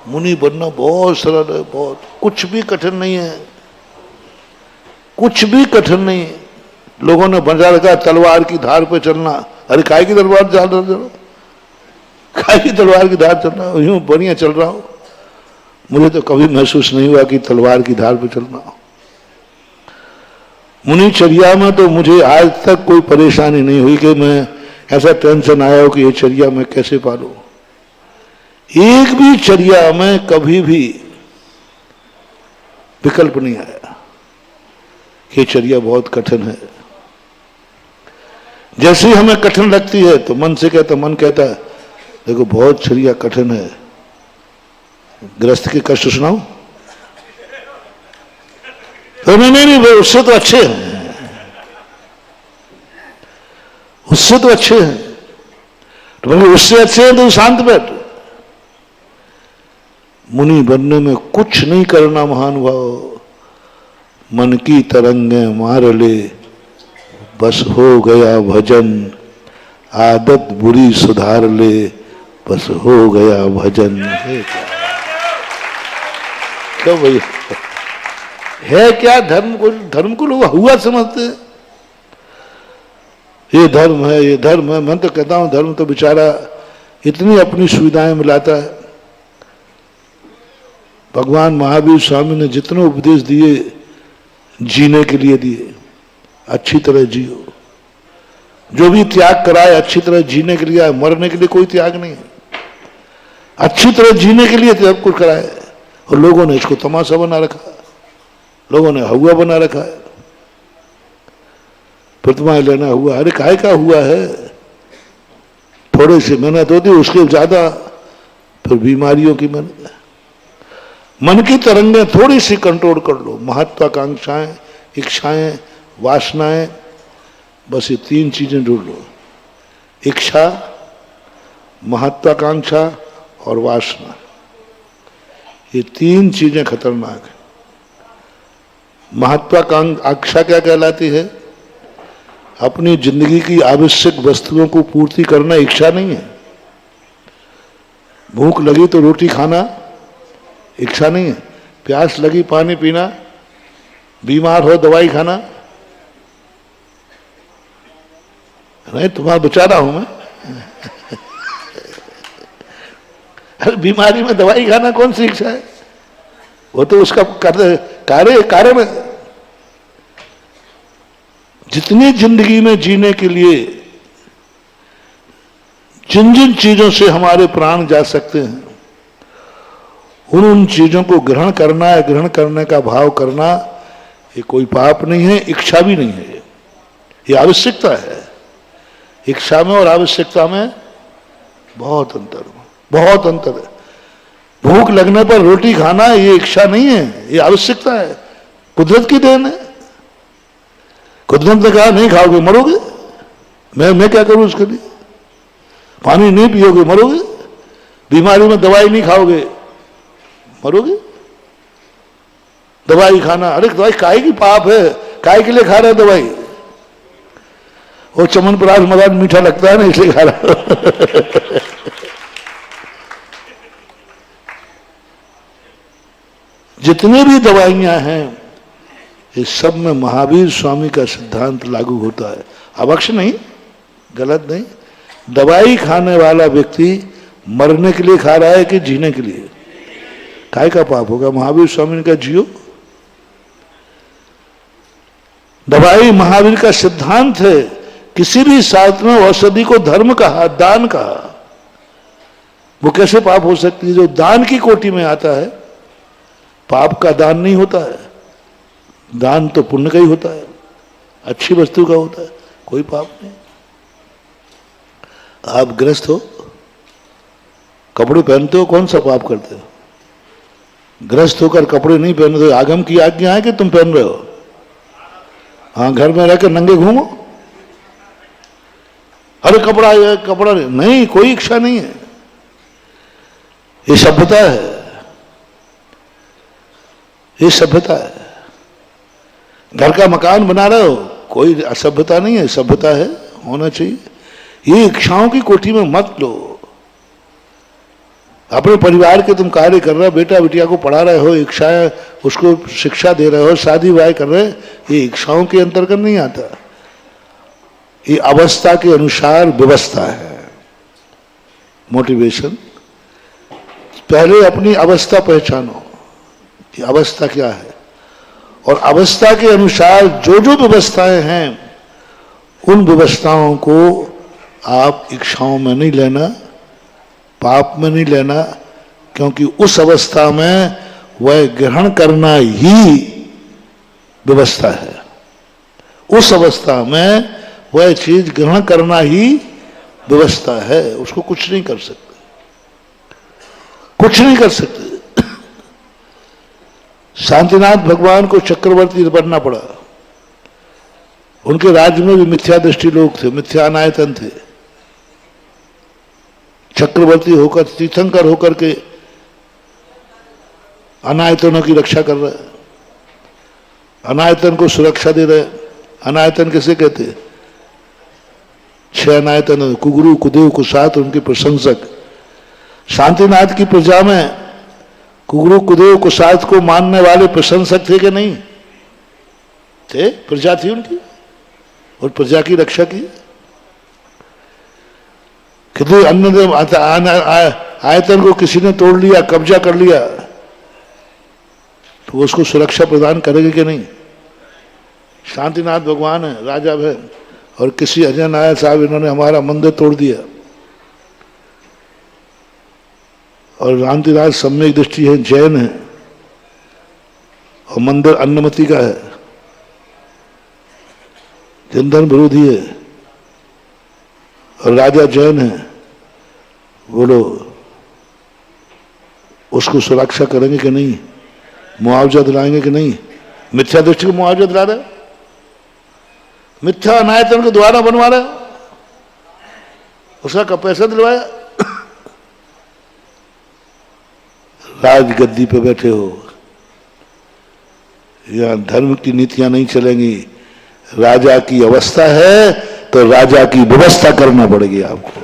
मुनि बनना बहुत सरल है, बहुत, कुछ भी कठिन नहीं है, कुछ भी कठिन नहीं है। लोगों ने बजा रखा तलवार की धार पे चलना। अरे काय की तलवार चल रहा, काय की तलवार की धार चल रहा, यूं बढ़िया चल रहा हूं। मुझे तो कभी महसूस नहीं हुआ कि तलवार की धार पे चलना हो। मुनिचर्या में तो मुझे आज तक कोई परेशानी नहीं हुई कि मैं ऐसा टेंशन आया हो कि ये चर्या मैं कैसे पालूं। एक भी चर्या में कभी भी विकल्प नहीं आया कि चर्या बहुत कठिन है। जैसे ही हमें कठिन लगती है तो मन से कहता, मन कहता है देखो बहुत चर्या कठिन है, गृहस्थ के कष्ट सुनाओ। तो नहीं, उससे तो अच्छे हैं, उससे तो अच्छे हैं। तो मतलब उससे अच्छे हैं तो शांत बैठ। मुनि बनने में कुछ नहीं करना महानुभाव, मन की तरंगे मार ले, बस हो गया भजन, आदत बुरी सुधार ले, बस हो गया भजन। क्या भैया है क्या धर्म को? धर्म को लोग हुआ समझते हैं, ये धर्म है, ये धर्म है। मैं तो कहता हूं धर्म तो बेचारा इतनी अपनी सुविधाएं मिलाता है। भगवान महावीर स्वामी ने जितने उपदेश दिए जीने के लिए दिए, अच्छी तरह जियो। जो भी त्याग कराए अच्छी तरह जीने के लिए, मरने के लिए कोई त्याग नहीं है, अच्छी तरह जीने के लिए सब कुछ कराए। और लोगों ने इसको तमाशा बना रखा, लोगों ने हुआ बना रखा है। प्रतिमाएं लेना हुआ, अरे काहे का हुआ है, थोड़े से मेहनत होती, उसके ज्यादा फिर बीमारियों की मेहनत। मन की तरंगें थोड़ी सी कंट्रोल कर लो, महत्वाकांक्षाएं, इच्छाएं, वासनाएं, बस ये 3 चीजें ढूंढ लो। इच्छा, महत्वाकांक्षा और वासना, ये 3 चीजें खतरनाक है। महत्वाकांक्षा क्या कहलाती है? अपनी जिंदगी की आवश्यक वस्तुओं को पूर्ति करना इच्छा नहीं है। भूख लगी तो रोटी खाना इच्छा नहीं है, प्यास लगी पानी पीना, बीमार हो दवाई खाना नहीं। तुम्हारा बचा रहा हूं मैं। अरे बीमारी में दवाई खाना कौन सी इच्छा है? वो तो उसका कार्य में। जितनी जिंदगी में जीने के लिए जिन जिन चीजों से हमारे प्राण जा सकते हैं, उन चीजों को ग्रहण करना है, ग्रहण करने का भाव करना, ये कोई पाप नहीं है, इच्छा भी नहीं है, ये आवश्यकता है। इच्छा में और आवश्यकता में बहुत अंतर, बहुत अंतर है। भूख लगने पर रोटी खाना ये इच्छा नहीं है, ये आवश्यकता है, कुदरत की देन है। कुदरत ने कहा नहीं खाओगे मरोगे, मैं क्या करूं उसके लिए? पानी नहीं पियोगे मरोगे, बीमारी में दवाई नहीं खाओगे मरोगे। दवाई खाना, अरे दवाई काहे की पाप है, काहे के लिए खा रहे दवाई? वो चमनप्राश मदान मीठा लगता है ना, इसलिए खा रहा। जितने भी दवाइयां हैं इस सब में महावीर स्वामी का सिद्धांत लागू होता है। अवक्ष नहीं, गलत नहीं। दवाई खाने वाला व्यक्ति मरने के लिए खा रहा है कि जीने के लिए? काय का पाप होगा? महावीर स्वामी ने कहा जियो। दवाई महावीर का सिद्धांत है। किसी भी शास्त्र में औषधि को धर्म कहा, दान कहा। वो कैसे पाप हो सकती है? जो दान की कोटि में आता है, पाप का दान नहीं होता है। दान तो पुण्य का ही होता है, अच्छी वस्तु का होता है, कोई पाप नहीं। आप ग्रस्त हो, कपड़े पहनते हो, कौन सा पाप करते हो? ग्रस्त होकर कपड़े नहीं पहनते हो, आगम की आज्ञा है कि तुम पहन रहे हो? हाँ, घर में रहकर नंगे घूमो, अरे कपड़ा कपड़ा नहीं, कोई इच्छा नहीं है। ये सभ्यता है, ये सभ्यता है। घर का मकान बना रहे हो, कोई असभ्यता नहीं है, सभ्यता है, होना चाहिए। ये इच्छाओं की कोठी में मत लो। अपने परिवार के तुम कार्य कर रहे हो, बेटा बिटिया को पढ़ा रहे हो, इच्छाएं उसको शिक्षा दे रहे हो, शादी विवाह कर रहे हो, ये इच्छाओं के अंतर्गत नहीं आता। ये अवस्था के अनुसार व्यवस्था है, मोटिवेशन। पहले अपनी अवस्था पहचानो कि अवस्था क्या है, और अवस्था के अनुसार जो जो व्यवस्थाएं हैं उन व्यवस्थाओं को आप इच्छाओं में नहीं लेना, पाप में नहीं लेना, क्योंकि उस अवस्था में वह ग्रहण करना ही व्यवस्था है। उस अवस्था में वह चीज ग्रहण करना ही व्यवस्था है, उसको कुछ नहीं कर सकते, कुछ नहीं कर सकते। शांतिनाथ भगवान को चक्रवर्ती बनना पड़ा। उनके राज्य में भी मिथ्या दृष्टि लोग थे, मिथ्या अनायतन थे। चक्रवर्ती होकर, तीर्थंकर होकर के अनायतनों की रक्षा कर रहे, अनायतन को सुरक्षा दे रहे। अनायतन किसे कहते? 6 अनायतन, कुगुरु, कुदेव, कुसात, उनके प्रशंसक। शांतिनाथ की प्रजा में कुगुरु, कुदेव, कुसात को मानने वाले प्रशंसक थे कि नहीं थे? प्रजा थी उनकी, और प्रजा की रक्षा की। कितने अन्य आयतन को किसी ने तोड़ लिया, कब्जा कर लिया, तो उसको सुरक्षा प्रदान करेंगे कि नहीं? शांतिनाथ भगवान है, राजा है, और किसी अजय नायक साहब इन्होंने हमारा मंदिर तोड़ दिया, और शांतिनाथ सम्यक दृष्टि है, जैन है, और मंदिर अन्नमति का है, जनधन विरोधी है, और राजा जैन है। बोलो उसको सुरक्षा करेंगे कि नहीं? मुआवजा दिलाएंगे कि नहीं? मिथ्या दृष्टि को मुआवजा दिला रहे, मिथ्या अनायतन को द्वारा बनवा रहे, उसका कब पैसा दिलवाया? राजगद्दी पे बैठे हो, यहां धर्म की नीतियां नहीं चलेंगी। राजा की अवस्था है तो राजा की व्यवस्था करना पड़ेगी आपको।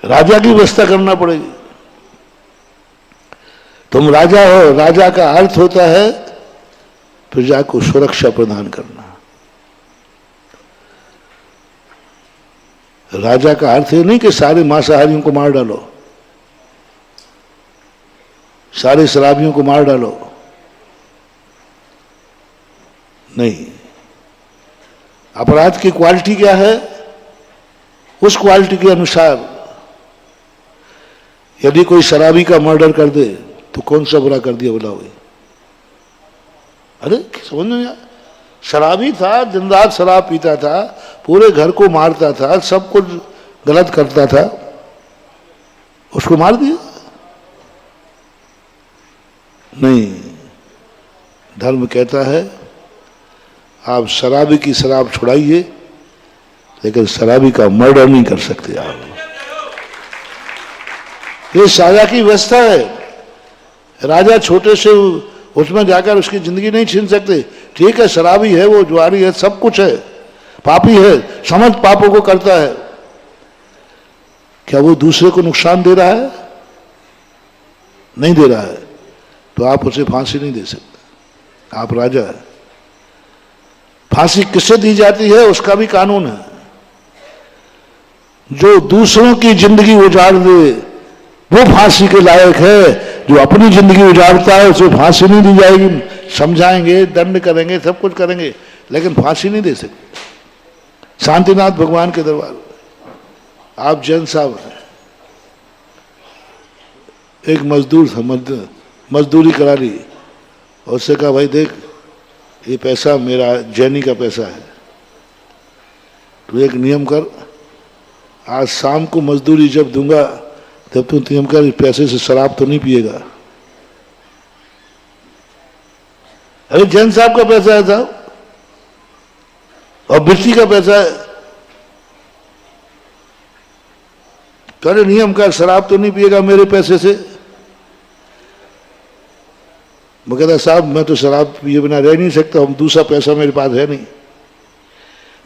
राजा की व्यवस्था करना पड़ेगी। तुम राजा हो, राजा का अर्थ होता है प्रजा को सुरक्षा प्रदान करना। राजा का अर्थ ये नहीं कि सारे मांसाहारियों को मार डालो, सारे शराबियों को मार डालो, नहीं। अपराध की क्वालिटी क्या है, उस क्वालिटी के अनुसार यदि कोई शराबी का मर्डर कर दे तो कौन सा बुरा कर दिया बोला हुई? अरे समझ में नहीं आया? शराबी था, दिन रात शराब पीता था, पूरे घर को मारता था, सब कुछ गलत करता था, उसको मार दिया? नहीं, धर्म कहता है आप शराबी की शराब छुड़ाइए, लेकिन शराबी का मर्डर नहीं कर सकते आप। ये साजा की व्यवस्था है। राजा छोटे से उसमें जाकर उसकी जिंदगी नहीं छीन सकते। ठीक है, शराबी है, वो जुआरी है, सब कुछ है, पापी है, समझ पापों को करता है, क्या वो दूसरे को नुकसान दे रहा है? नहीं दे रहा है, तो आप उसे फांसी नहीं दे सकते। आप राजा है। फांसी किसे दी जाती है उसका भी कानून है। जो दूसरों की जिंदगी उजाड़ दे वो फांसी के लायक है। जो अपनी जिंदगी उजाड़ता है उसे फांसी नहीं दी जाएगी। समझाएंगे, दंड करेंगे, सब कुछ करेंगे, लेकिन फांसी नहीं दे सकते। शांतिनाथ भगवान के दरबार में आप जैन साहब हैं, एक मजदूर था, मजदूरी करा ली और उससे कहा भाई देख ये पैसा मेरा जैनी का पैसा है, तो एक नियम कर, आज शाम को मजदूरी जब दूंगा तब तू नियम कर, इस पैसे से शराब तो नहीं पिएगा। अरे जैन साहब का पैसा है साहब, और बिस्ती का पैसा है, तो अरे नियम कर, शराब तो नहीं पिएगा मेरे पैसे से। मैं कहता साहब मैं तो शराब पिए बिना रह नहीं सकता, हम दूसरा पैसा मेरे पास है नहीं,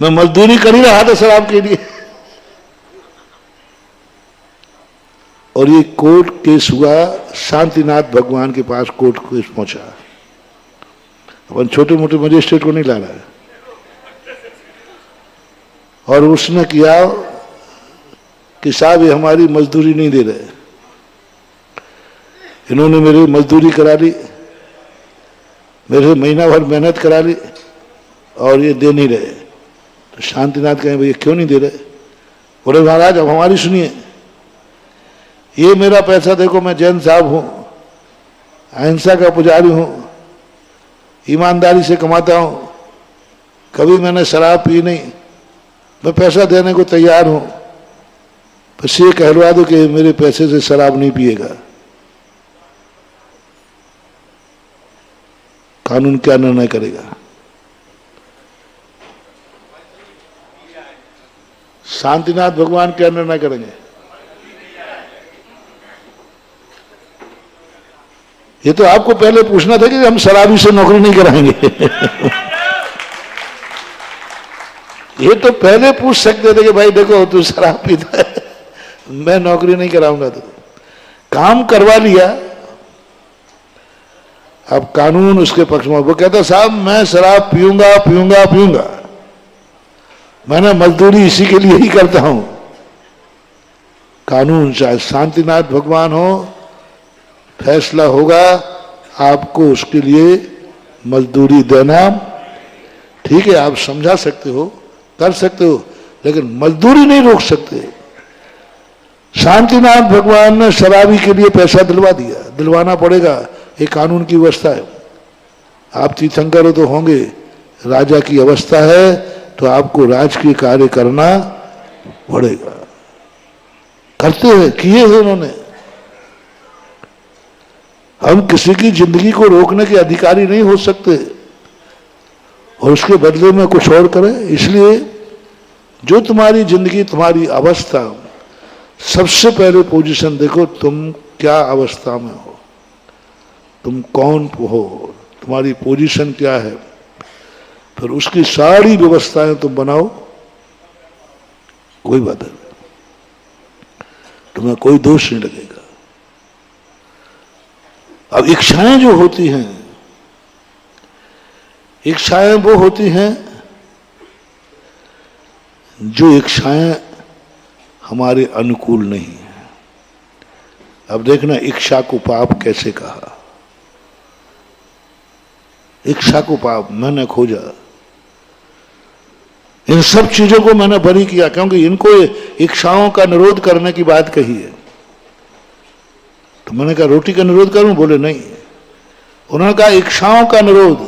मैं मजदूरी कर ही रहा था शराब के लिए। और ये कोर्ट केस हुआ, शांतिनाथ भगवान के पास कोर्ट केस पहुंचा। अपन छोटे मोटे मजिस्ट्रेट को नहीं ला रहा है। और उसने किया कि साहब ये हमारी मजदूरी नहीं दे रहे, इन्होंने मेरी मजदूरी करा ली, मेरे महीना भर मेहनत करा ली और ये दे नहीं रहे। तो शांतिनाथ कहें भैया क्यों नहीं दे रहे? बोले महाराज अब हमारी सुनिए, ये मेरा पैसा देखो, मैं जैन साहब हूं, अहिंसा का पुजारी हूं, ईमानदारी से कमाता हूं, कभी मैंने शराब पी नहीं, मैं पैसा देने को तैयार हूं, बस ये कहलवा दो कि मेरे पैसे से शराब नहीं पिएगा। कानून क्या निर्णय करेगा? शांतिनाथ भगवान क्या निर्णय करेंगे? ये तो आपको पहले पूछना था कि हम शराबी से नौकरी नहीं कराएंगे। ये तो पहले पूछ सकते थे कि भाई देखो तू शराब पीता है, मैं नौकरी नहीं कराऊंगा। तो काम करवा लिया, अब कानून उसके पक्ष में। वो कहता साहब मैं शराब पीऊंगा पीऊंगा पीऊंगा, मैंने मजदूरी इसी के लिए ही करता हूं। कानून चाहे शांतिनाथ भगवान हो, फैसला होगा आपको उसके लिए मजदूरी देना। ठीक है, आप समझा सकते हो, कर सकते हो, लेकिन मजदूरी नहीं रोक सकते। शांतिनाथ भगवान ने शराबी के लिए पैसा दिलवा दिया, दिलवाना पड़ेगा, ये कानून की व्यवस्था है। आप तीर्थंकर तो होंगे, राजा की अवस्था है तो आपको राजकीय कार्य करना पड़ेगा। करते हैं, किए हैं उन्होंने। हम किसी की जिंदगी को रोकने के अधिकारी नहीं हो सकते और उसके बदले में कुछ और करें। इसलिए जो तुम्हारी जिंदगी, तुम्हारी अवस्था, सबसे पहले पोजीशन देखो, तुम क्या अवस्था में हो, तुम कौन हो, तुम्हारी पोजीशन क्या है, फिर उसकी सारी व्यवस्थाएं तुम बनाओ। कोई बात नहीं, तुम्हें कोई दोष नहीं लगेगा। अब इच्छाएं जो होती हैं, इच्छाएं वो होती हैं जो इच्छाएं हमारे अनुकूल नहीं है। अब देखना इच्छा को पाप कैसे कहा। इच्छा को पाप मैंने खोजा, इन सब चीजों को मैंने बरी किया, क्योंकि इनको इच्छाओं का निरोध करने की बात कही है। मैंने कहा रोटी का निरोध करूं? बोले नहीं। उन्होंने कहा इच्छाओं का निरोध,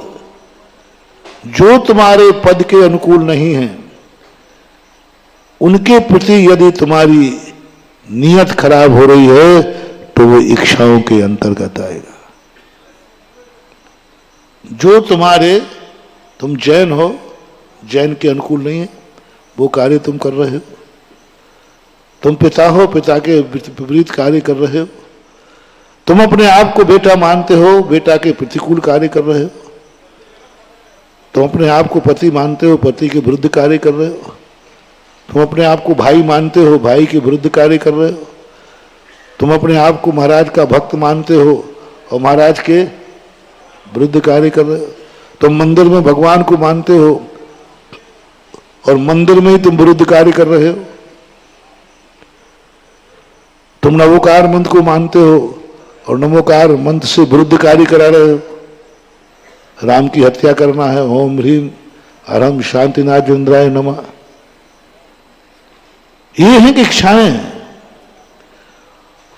जो तुम्हारे पद के अनुकूल नहीं है उनके प्रति यदि तुम्हारी नीयत खराब हो रही है तो वो इच्छाओं के अंतर्गत आएगा। जो तुम्हारे, तुम जैन हो, जैन के अनुकूल नहीं है वो कार्य तुम कर रहे हो। तुम पिता हो, पिता के विपरीत कार्य कर रहे हो। तुम अपने आप को बेटा मानते हो, बेटा के प्रतिकूल कार्य कर रहे हो। तुम अपने आप को पति मानते हो, पति के विरुद्ध कार्य कर रहे हो। तुम अपने आप को भाई मानते हो, भाई के विरुद्ध कार्य कर रहे हो। तुम अपने आप को महाराज का भक्त मानते हो और महाराज के विरुद्ध कार्य कर रहे हो। तुम मंदिर में भगवान को मानते हो और मंदिर में ही तुम विरुद्ध कार्य कर रहे हो। तुम नमोकार मंत्र को मानते हो और नमोकार मंत्र से विरुद्ध कार्य करा रहे हो। राम की हत्या करना है, ओम ह्रीम हरम शांतिनाथ इंद्राय नमः। ये है कि इच्छाएं हैं।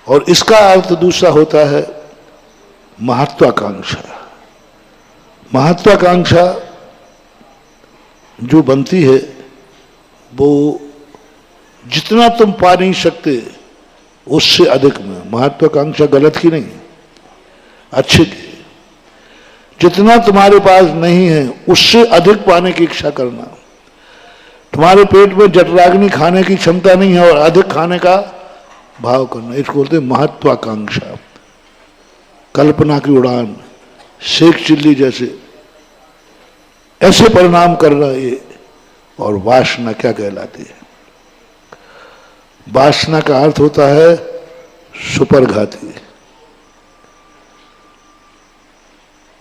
और इसका अर्थ दूसरा होता है महत्वाकांक्षा। महत्वाकांक्षा जो बनती है वो जितना तुम पा नहीं सकते उससे अधिक में। महत्वाकांक्षा गलत की नहीं, अच्छे की। जितना तुम्हारे पास नहीं है उससे अधिक पाने की इच्छा करना। तुम्हारे पेट में जठराग्नि खाने की क्षमता नहीं है और अधिक खाने का भाव करना, इसको बोलते हैं महत्वाकांक्षा। कल्पना की उड़ान, शेख चिल्ली जैसे ऐसे परिणाम कर रहा है ये। और वासना क्या कहलाती है? वासना का अर्थ होता है सुपरघाती।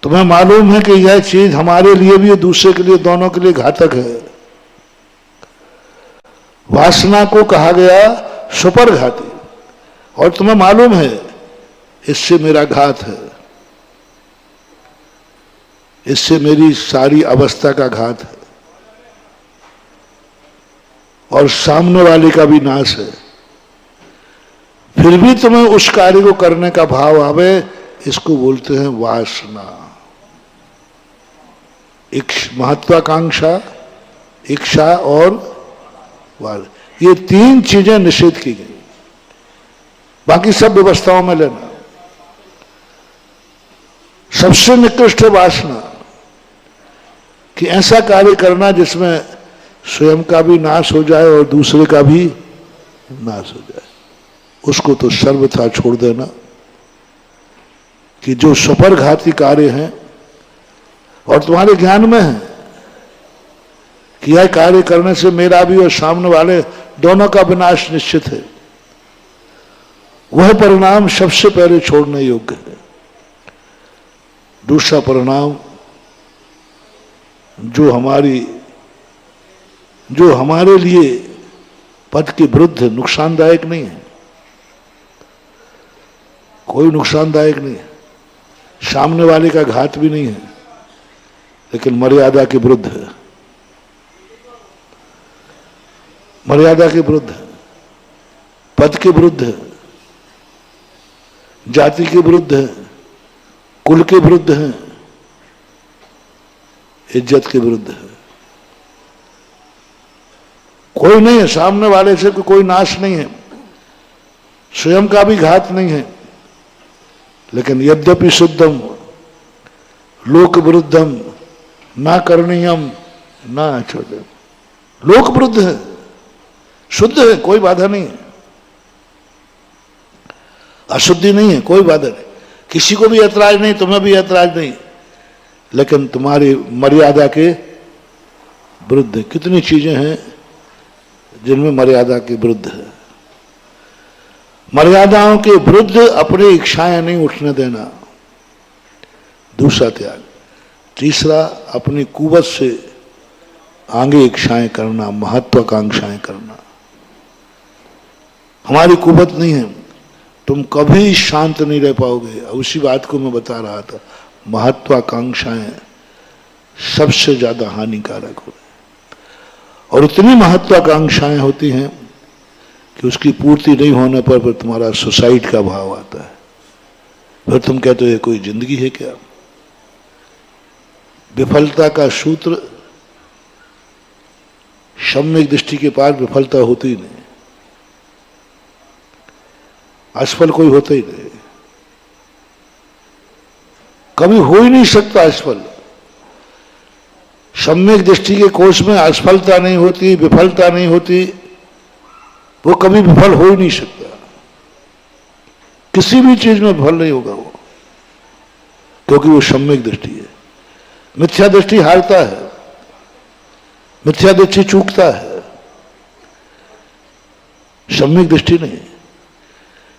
तुम्हें मालूम है कि यह चीज हमारे लिए भी, दूसरे के लिए, दोनों के लिए घातक है। वासना को कहा गया सुपरघाती। और तुम्हें मालूम है इससे मेरा घात है, इससे मेरी सारी अवस्था का घात है और सामने वाले का भी नाश है। फिर भी तुम्हें उस कार्य को करने का भाव आवे, इसको बोलते हैं वासना। महत्वाकांक्षा, इच्छा और वाद, ये तीन चीजें निषेध की गई। बाकी सब व्यवस्थाओं में लेना। सबसे निकृष्ट वासना कि ऐसा कार्य करना जिसमें स्वयं का भी नाश हो जाए और दूसरे का भी नाश हो जाए, उसको तो सर्वथा छोड़ देना। कि जो सुपरघाती कार्य हैं और तुम्हारे ज्ञान में है कि यह कार्य करने से मेरा भी और सामने वाले दोनों का विनाश निश्चित है, वह परिणाम सबसे पहले छोड़ने योग्य है। दूसरा परिणाम जो हमारे लिए पद के विरुद्ध नुकसानदायक नहीं है, कोई नुकसानदायक नहीं है, सामने वाले का घात भी नहीं है, लेकिन मर्यादा के विरुद्ध है। मर्यादा के विरुद्ध है, पद के विरुद्ध है, जाति के विरुद्ध है, कुल के विरुद्ध है, इज्जत के विरुद्ध है। कोई नहीं है, सामने वाले से कोई नाश नहीं है, स्वयं का भी घात नहीं है, लेकिन यद्यपि शुद्धम लोक विरुद्धम ना करणीयम ना अचोदम। लोक विरुद्ध है, शुद्ध है, कोई बाधा नहीं है, अशुद्धि नहीं है, कोई बाधा नहीं, किसी को भी ऐतराज नहीं, तुम्हें भी ऐतराज नहीं, लेकिन तुम्हारी मर्यादा के विरुद्ध। कितनी चीजें हैं जिनमें मर्यादा के विरुद्ध है। मर्यादाओं के विरुद्ध अपनी इच्छाएं नहीं उठने देना, दूसरा त्याग। तीसरा, अपनी कुवत से आगे इच्छाएं करना, महत्वाकांक्षाएं करना। हमारी कुवत नहीं है, तुम कभी शांत नहीं रह पाओगे। उसी बात को मैं बता रहा था, महत्वाकांक्षाएं सबसे ज्यादा हानिकारक हो, और इतनी महत्वाकांक्षाएं होती हैं कि उसकी पूर्ति नहीं होने पर तुम्हारा सुसाइड का भाव आता है। फिर तुम कहते हो ये कोई जिंदगी है क्या? विफलता का सूत्र, सम्यक दृष्टि के पार विफलता होती ही नहीं, असफल कोई होता ही नहीं, कभी हो ही नहीं सकता असफल। सम्यक दृष्टि के कोष में असफलता नहीं होती, विफलता नहीं होती, वो कभी विफल हो ही नहीं सकता। किसी भी चीज में विफल नहीं होगा वो, क्योंकि वो सम्यक दृष्टि है। मिथ्या दृष्टि हारता है, मिथ्या दृष्टि चूकता है, सम्यक दृष्टि नहीं,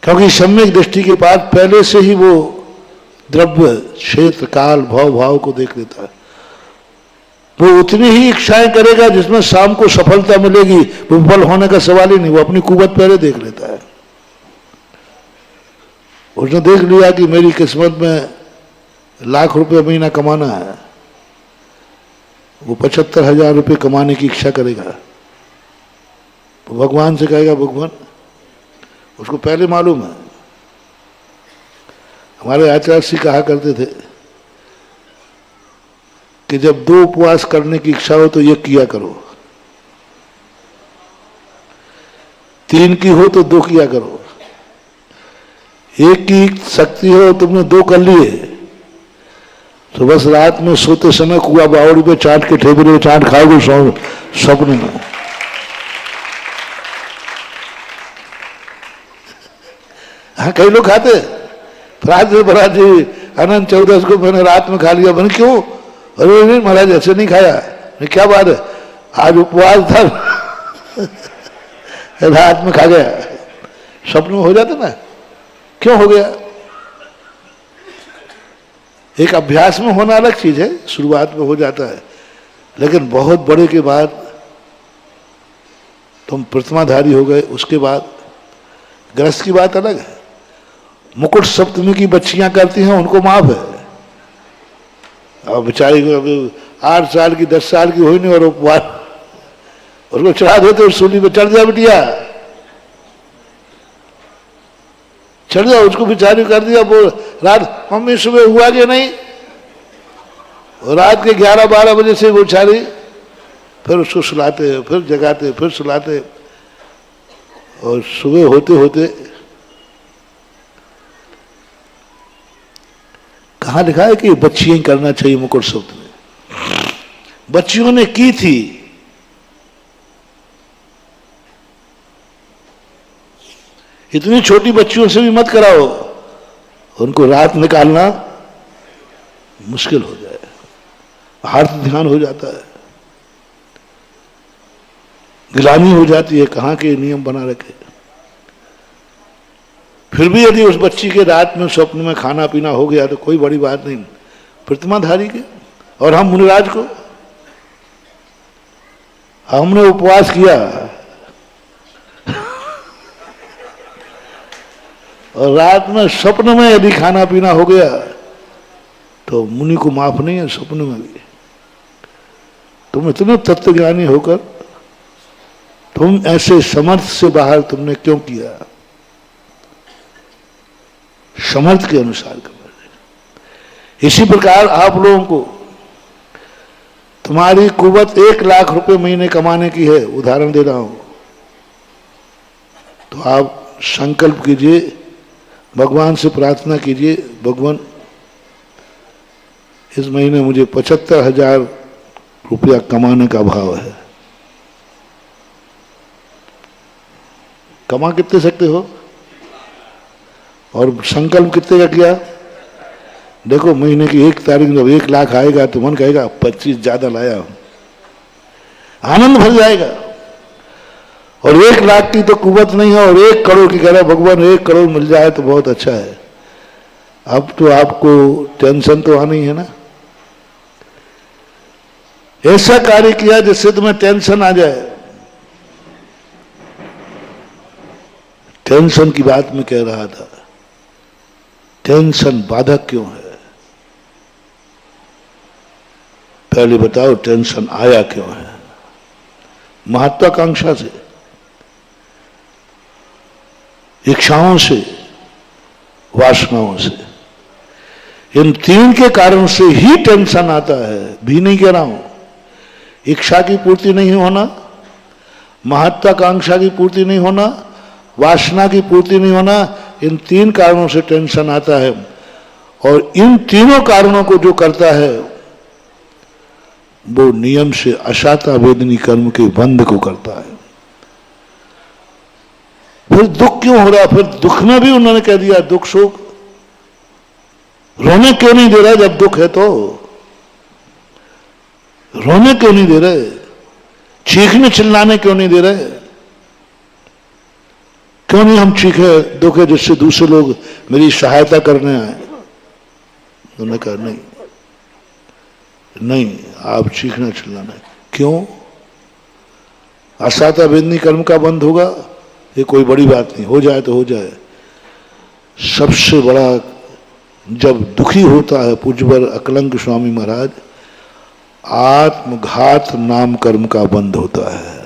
क्योंकि सम्यक दृष्टि के बाद पहले से ही वो द्रव्य, क्षेत्र, काल, भाव भाव को देख लेता है। वो उतनी ही इच्छाएं करेगा जिसमें शाम को सफलता मिलेगी, विफल होने का सवाल ही नहीं। वो अपनी कुवत पहले देख लेता है। उसने देख लिया कि मेरी किस्मत में लाख रुपए महीना कमाना है, वो 75,000 रुपये कमाने की इच्छा करेगा। वो भगवान से कहेगा भगवान, उसको पहले मालूम है। हमारे आचार्य जी कहा करते थे कि जब 2 उपवास करने की इच्छा हो तो ये किया करो, 3 की हो तो 2 किया करो, 1 की शक्ति हो तुमने 2 कर लिए तो बस रात में सोते समय कुआ बावड़ी पे चाट के ठेबरे पे चाट खाओगे स्वप्न में। हाँ, कई लोग खाते, महाराज जी अनंत 14 को मैंने रात में खा लिया। मैंने क्यों? अरे नहीं महाराज ऐसे नहीं खाया। क्या बात है, आज उपवास था रात में खा गया। स्वप्न में हो जाता ना, क्यों हो गया? एक अभ्यास में होना अलग चीज है, शुरुआत में हो जाता है, लेकिन बहुत बड़े के बाद तुम प्रतिमाधारी हो गए, उसके बाद ग्रस्त की बात अलग है। मुकुट सप्तमी की बच्चियां करती हैं, उनको माफ है। अब बेचारी को 8 साल की 10 साल की हुई नहीं और उपवास उसको चढ़ा देते और सूली पे चढ़ जा बिटिया, चढ़ जाओ। उसको बेचारी कर दिया, वो रात मम्मी सुबह हुआ कि नहीं, और रात के 11-12 बजे से वो बेचारी फिर उसको सुलाते, फिर जगाते, फिर सुलाते, और सुबह होते होते कहाँ लिखा है कि बच्चियां करना चाहिए मुकुट सप्तमी में? बच्चियों ने की थी। इतनी छोटी बच्चियों से भी मत कराओ, उनको रात निकालना मुश्किल हो जाए, हार्थ ध्यान हो जाता है, गिलानी हो जाती है, कहाँ के नियम बना रखे। फिर भी यदि उस बच्ची के रात में स्वप्न में खाना पीना हो गया तो कोई बड़ी बात नहीं, प्रतिमाधारी के। और हम मुनिराज को, हमने उपवास किया और रात में स्वप्न में यदि खाना पीना हो गया तो मुनि को माफ नहीं है, स्वप्न में भी। तुम इतने तत्वज्ञानी होकर तुम ऐसे समर्थ से बाहर तुमने क्यों किया? समर्थ के अनुसार करना। इसी प्रकार आप लोगों को तुम्हारी कुवत 1 लाख रुपए महीने कमाने की है, उदाहरण दे रहा हूं, तो आप संकल्प कीजिए, भगवान से प्रार्थना कीजिए, भगवान इस महीने मुझे 75,000 रुपया कमाने का भाव है। कमा कितने सकते हो? और संकल्प कितने का किया? देखो महीने की 1 तारीख जब 1 लाख आएगा तो मन कहेगा 25 ज्यादा लाया हूं, आनंद भर जाएगा। और 1 लाख की तो कुवत नहीं है, और 1 करोड़ की कह रहा भगवान 1 करोड़ मिल जाए तो बहुत अच्छा है। अब तो आपको टेंशन तो आनी है ना। ऐसा कार्य किया जिससे तुम्हें टेंशन आ जाए। टेंशन की बात मैं कह रहा था, टेंशन बाधक क्यों है? पहले बताओ टेंशन आया क्यों है? महत्वाकांक्षा से, इच्छाओं से, वासनाओं से। इन तीन के कारण से ही टेंशन आता है, भी नहीं कह रहा हूं। इच्छा की पूर्ति नहीं होना, महत्वाकांक्षा की पूर्ति नहीं होना, वासना की पूर्ति नहीं होना, इन तीन कारणों से टेंशन आता है। और इन तीनों कारणों को जो करता है वो नियम से अशाता वेदनी कर्म के बंध को करता है। फिर दुख क्यों हो रहा? फिर दुख में भी उन्होंने कह दिया दुख सुख। रोने क्यों नहीं दे रहा जब दुख है तो? रोने क्यों नहीं दे रहे? चीखने चिल्लाने क्यों नहीं दे रहे? क्यों नहीं हम चीखे दुख है जिससे दूसरे लोग मेरी सहायता करने आए? उन्होंने कहा नहीं नहीं, आप चीखना चिल्लाना। क्यों? असाता वेदनी कर्म का बंद होगा, ये कोई बड़ी बात नहीं, हो जाए तो हो जाए। सबसे बड़ा जब दुखी होता है पूज्यवर अकलंक स्वामी महाराज, आत्मघात नाम कर्म का बंद होता है।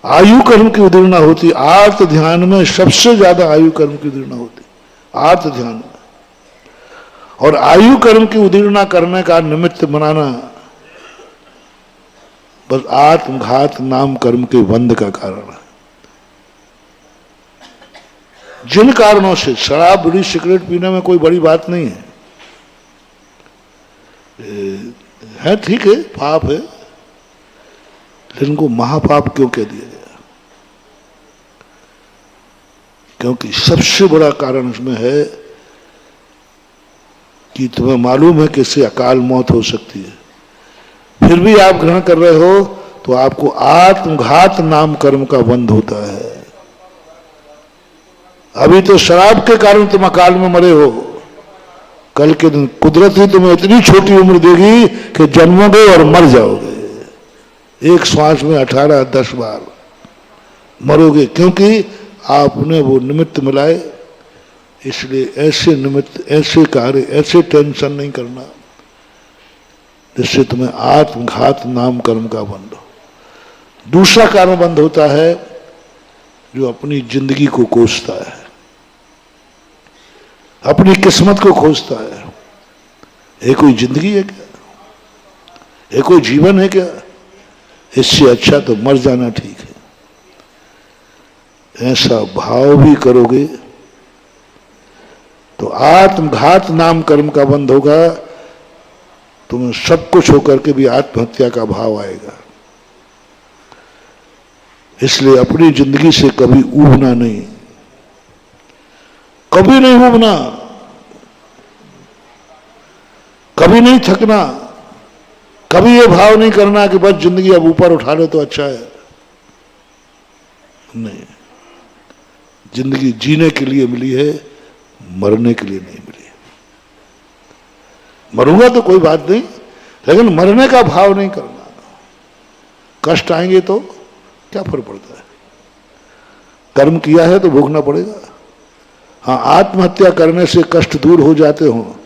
आयु कर्म की उदीर्णा होती, आर्त ध्यान में सबसे ज्यादा आयु कर्म की उदीर्णा होती, आर्त ध्यान में। और आयु कर्म की उदीर्णा करने का निमित्त बनाना बस आत्मघात नाम कर्म के बंध का कारण है। जिन कारणों से शराब बीड़ी सिगरेट पीने में कोई बड़ी बात नहीं है ठीक है, पाप है, लेकिन को महापाप क्यों कह दिया गया? क्योंकि सबसे बड़ा कारण इसमें है कि तुम्हें मालूम है कि इससे अकाल मौत हो सकती है, फिर भी आप ग्रहण कर रहे हो, तो आपको आत्मघात नाम कर्म का बंध होता है। अभी तो शराब के कारण तुम अकाल में मरे हो, कल के दिन कुदरत ही तुम्हें इतनी छोटी उम्र देगी कि जन्मोगे और मर जाओगे। एक श्वास में 18-10 बार मरोगे, क्योंकि आपने वो निमित्त मिलाए। इसलिए ऐसे निमित्त, ऐसे कार्य, ऐसे टेंशन नहीं करना जिससे तुम्हें आत्मघात नाम कर्म का बंध हो। दूसरा कारण बंद होता है जो अपनी जिंदगी को कोसता है, अपनी किस्मत को खोजता है। ये कोई जिंदगी है क्या? ये कोई जीवन है क्या? इससे अच्छा तो मर जाना ठीक है। ऐसा भाव भी करोगे तो आत्मघात नाम कर्म का बंध होगा, तुम्हें सब कुछ होकर के भी आत्महत्या का भाव आएगा। इसलिए अपनी जिंदगी से कभी ऊबना नहीं, कभी नहीं ऊबना, कभी नहीं थकना, कभी ये भाव नहीं करना कि बस जिंदगी अब ऊपर उठा लो तो अच्छा है। नहीं, जिंदगी जीने के लिए मिली है, मरने के लिए नहीं मिली है। मरूंगा तो कोई बात नहीं, लेकिन मरने का भाव नहीं करना। कष्ट आएंगे तो क्या फर्क पड़ता है? कर्म किया है तो भोगना पड़ेगा। हाँ, आत्महत्या करने से कष्ट दूर हो जाते हो,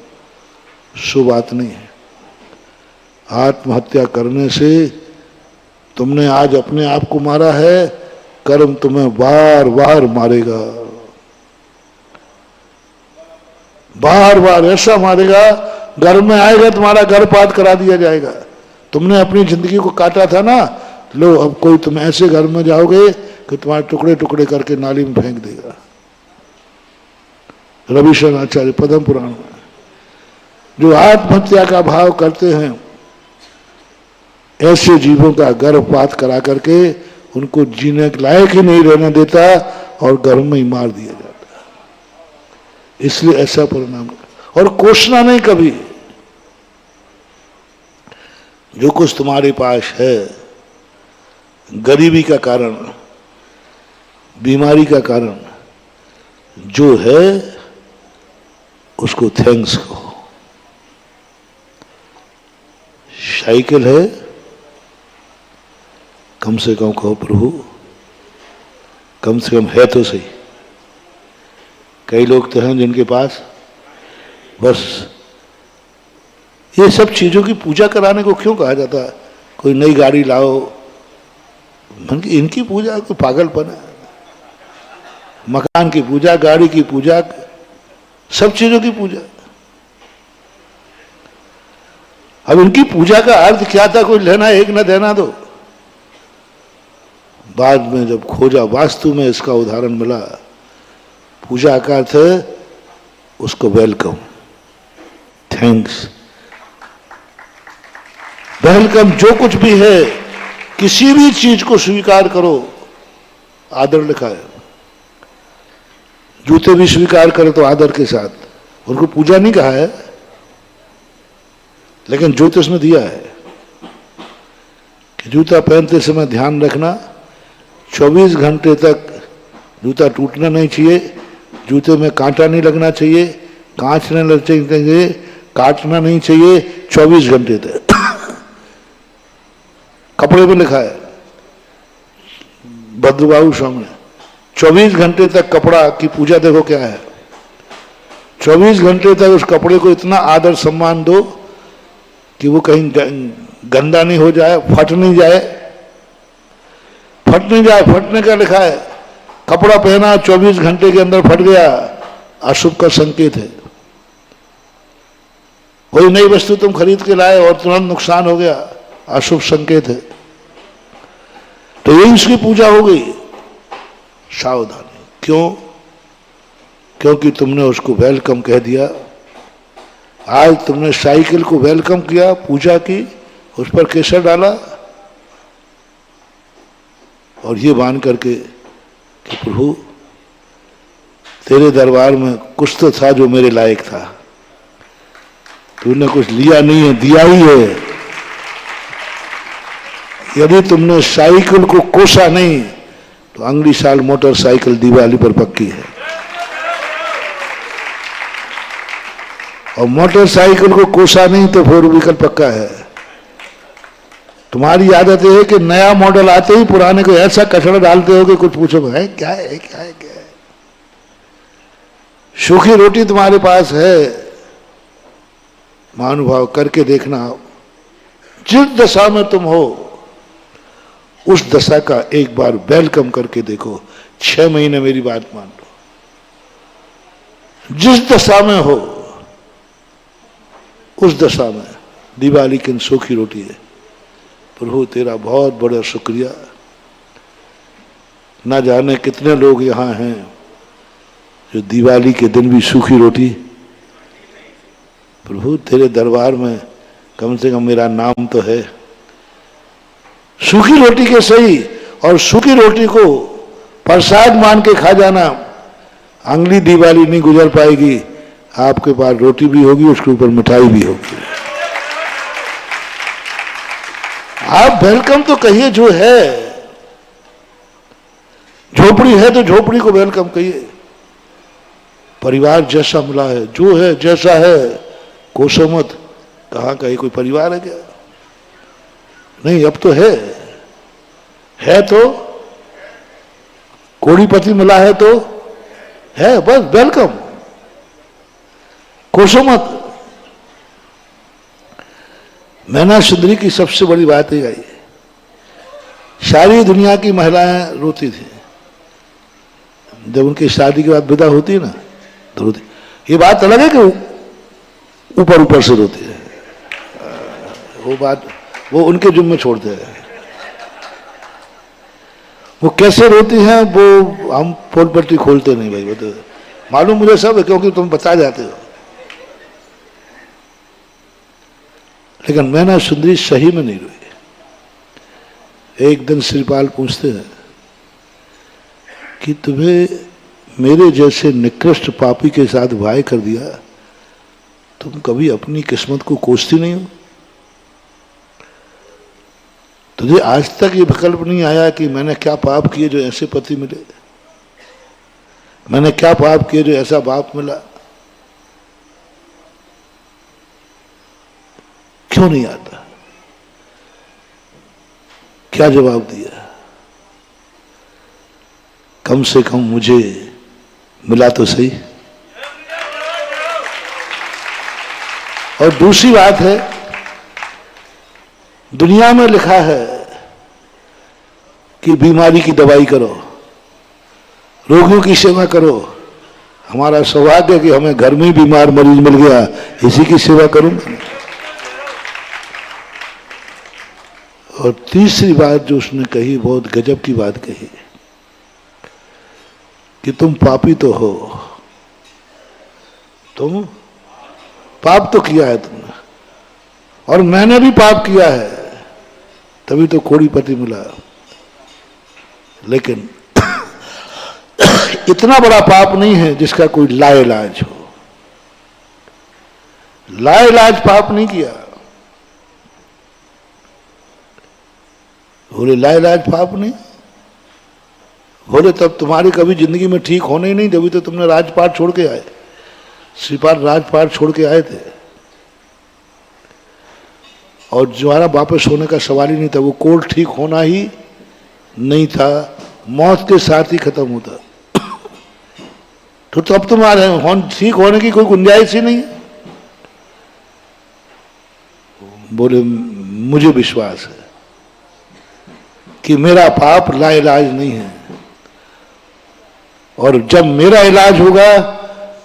सो बात नहीं है। आत्महत्या करने से तुमने आज अपने आप को मारा है, कर्म तुम्हें बार बार मारेगा, बार बार ऐसा मारेगा, घर में आएगा तुम्हारा गर्भपात करा दिया जाएगा। तुमने अपनी जिंदगी को काटा था ना, लो अब कोई तुम ऐसे घर में जाओगे कि तुम्हारे टुकड़े टुकड़े करके नाली में फेंक देगा। रविशंकर आचार्य पद्म पुराण में जो आत्महत्या का भाव करते हैं, ऐसे जीवों का गर्भपात करा करके उनको जीने के लायक ही नहीं रहने देता और घर में ही मार दिया जाता है। इसलिए ऐसा परिणाम, और कोसना नहीं कभी। जो कुछ तुम्हारे पास है, गरीबी का कारण, बीमारी का कारण जो है, उसको थैंक्स कहो। साइकिल है, कम से कम कहो प्रभु कम से कम है तो सही। कई लोग तो हैं जिनके पास बस ये सब चीजों की पूजा कराने को क्यों कहा जाता है? कोई नई गाड़ी लाओ, मन की इनकी पूजा कोई पागलपन है। मकान की पूजा, गाड़ी की पूजा, सब चीजों की पूजा। अब इनकी पूजा का अर्थ क्या था, कोई लेना एक न देना दो। बाद में जब खोजा, वास्तु में इसका उदाहरण मिला। पूजा का अर्थ है उसको वेलकम, थैंक्स, वेलकम। जो कुछ भी है, किसी भी चीज को स्वीकार करो, आदर लिखा है। जूते भी स्वीकार करो तो आदर के साथ, उनको पूजा नहीं कहा है, लेकिन ज्योतिष में दिया है कि जूता पहनते समय ध्यान रखना, 24 घंटे तक जूता टूटना नहीं चाहिए, जूते में कांटा नहीं लगना चाहिए, कांच नहीं लगना चाहिए, काटना नहीं चाहिए 24 घंटे तक। कपड़े में लिखा है भद्रबाहु सामने, 24 घंटे तक कपड़ा की पूजा देखो क्या है। 24 घंटे तक उस कपड़े को इतना आदर सम्मान दो कि वो कहीं गंदा नहीं हो जाए, फट नहीं जाए। फट नहीं जाए, फटने का लिखा है। कपड़ा पहना 24 घंटे के अंदर फट गया, अशुभ का संकेत है। कोई नई वस्तु तुम खरीद के लाए और तुरंत नुकसान हो गया, अशुभ संकेत है। तो ये इसकी पूजा हो गई। सावधानी। क्यों? क्योंकि तुमने उसको वेलकम कह दिया। आज तुमने साइकिल को वेलकम किया, पूजा की, उस पर केसर डाला और ये मान करके कि प्रभु तेरे दरबार में कुछ तो था जो मेरे लायक था, तूने कुछ लिया नहीं है, दिया ही है। यदि तुमने साइकिल को कोसा नहीं तो अगली साल मोटरसाइकिल दिवाली पर पक्की है। और मोटरसाइकिल को कोसा नहीं तो 4 व्हीकल पक्का है। तुम्हारी आदत है कि नया मॉडल आते ही पुराने को ऐसा कचरा डालते हो कि कुछ पूछो है क्या है, क्या है, क्या है। सूखी रोटी तुम्हारे पास है, महानुभाव करके देखना। जिस दशा में तुम हो उस दशा का एक बार वेलकम करके देखो। 6 महीने मेरी बात मान लो। जिस दशा में हो उस दशा में दिवाली की सूखी रोटी है। प्रभु तेरा बहुत बड़ा शुक्रिया। ना जाने कितने लोग यहाँ हैं जो दिवाली के दिन भी सूखी रोटी। प्रभु तेरे दरबार में कम से कम मेरा नाम तो है। सूखी रोटी के सही, और सूखी रोटी को प्रसाद मान के खा जाना। अगली दिवाली नहीं गुजर पाएगी, आपके पास रोटी भी होगी, उसके ऊपर मिठाई भी होगी। आप वेलकम तो कहिए जो है। झोपड़ी है तो झोपड़ी को वेलकम कहिए। परिवार जैसा मिला है, जो है जैसा है, कोसो मत। कहाँ का ये कोई परिवार है क्या? नहीं, अब तो है तो कोड़ीपति मिला है तो है, बस वेलकम, कोसो मत। मैना सुंदरी की सबसे बड़ी बात है, सारी दुनिया की महिलाएं रोती थी जब उनकी शादी के बाद विदा होती है ना, तो रोती। ये बात अलग है कि ऊपर ऊपर से रोती है, वो बात वो उनके जुम्मे छोड़ते हैं। वो कैसे रोती हैं वो हम पोल पट्टी खोलते नहीं भाई, वो तो मालूम मुझे सब है, क्योंकि तुम बता जाते हो। लेकिन मैना सुंदरी सही में नहीं रोई। एक दिन श्रीपाल पूछते हैं कि तुम्हें मेरे जैसे निकृष्ट पापी के साथ वाय कर दिया, तुम कभी अपनी किस्मत को कोसती नहीं हो? तुझे आज तक ये विकल्प नहीं आया कि मैंने क्या पाप किए जो ऐसे पति मिले, मैंने क्या पाप किए जो ऐसा बाप मिला? क्यों नहीं आता? क्या जवाब दिया? कम से कम मुझे मिला तो सही। और दूसरी बात है, दुनिया में लिखा है कि बीमारी की दवाई करो, रोगियों की सेवा करो, हमारा सौभाग्य है कि हमें घर में ही बीमार मरीज मिल गया, इसी की सेवा करूंगा। और तीसरी बात जो उसने कही, बहुत गजब की बात कही कि तुम पापी तो हो, तुम पाप तो किया है तुमने, और मैंने भी पाप किया है, तभी तो कोड़ीपति मिला। लेकिन इतना बड़ा पाप नहीं है जिसका कोई लाइलाज हो। लाइलाज पाप नहीं किया। बोले लाइलाज पाप नहीं, बोले तब तुम्हारी कभी जिंदगी में ठीक होने ही नहीं, जब तो तुमने राजपाट छोड़ के आए, श्रीपाद राजपाट छोड़ के आए थे, और दोबारा वापस होने का सवाल ही नहीं था। वो कोर्ट ठीक होना ही नहीं था, मौत के साथ ही खत्म होता। तो तब तुम्हारे ठीक होने की कोई गुंजाइश ही नहीं है। बोले मुझे विश्वास है कि मेरा पाप लाइलाज नहीं है, और जब मेरा इलाज होगा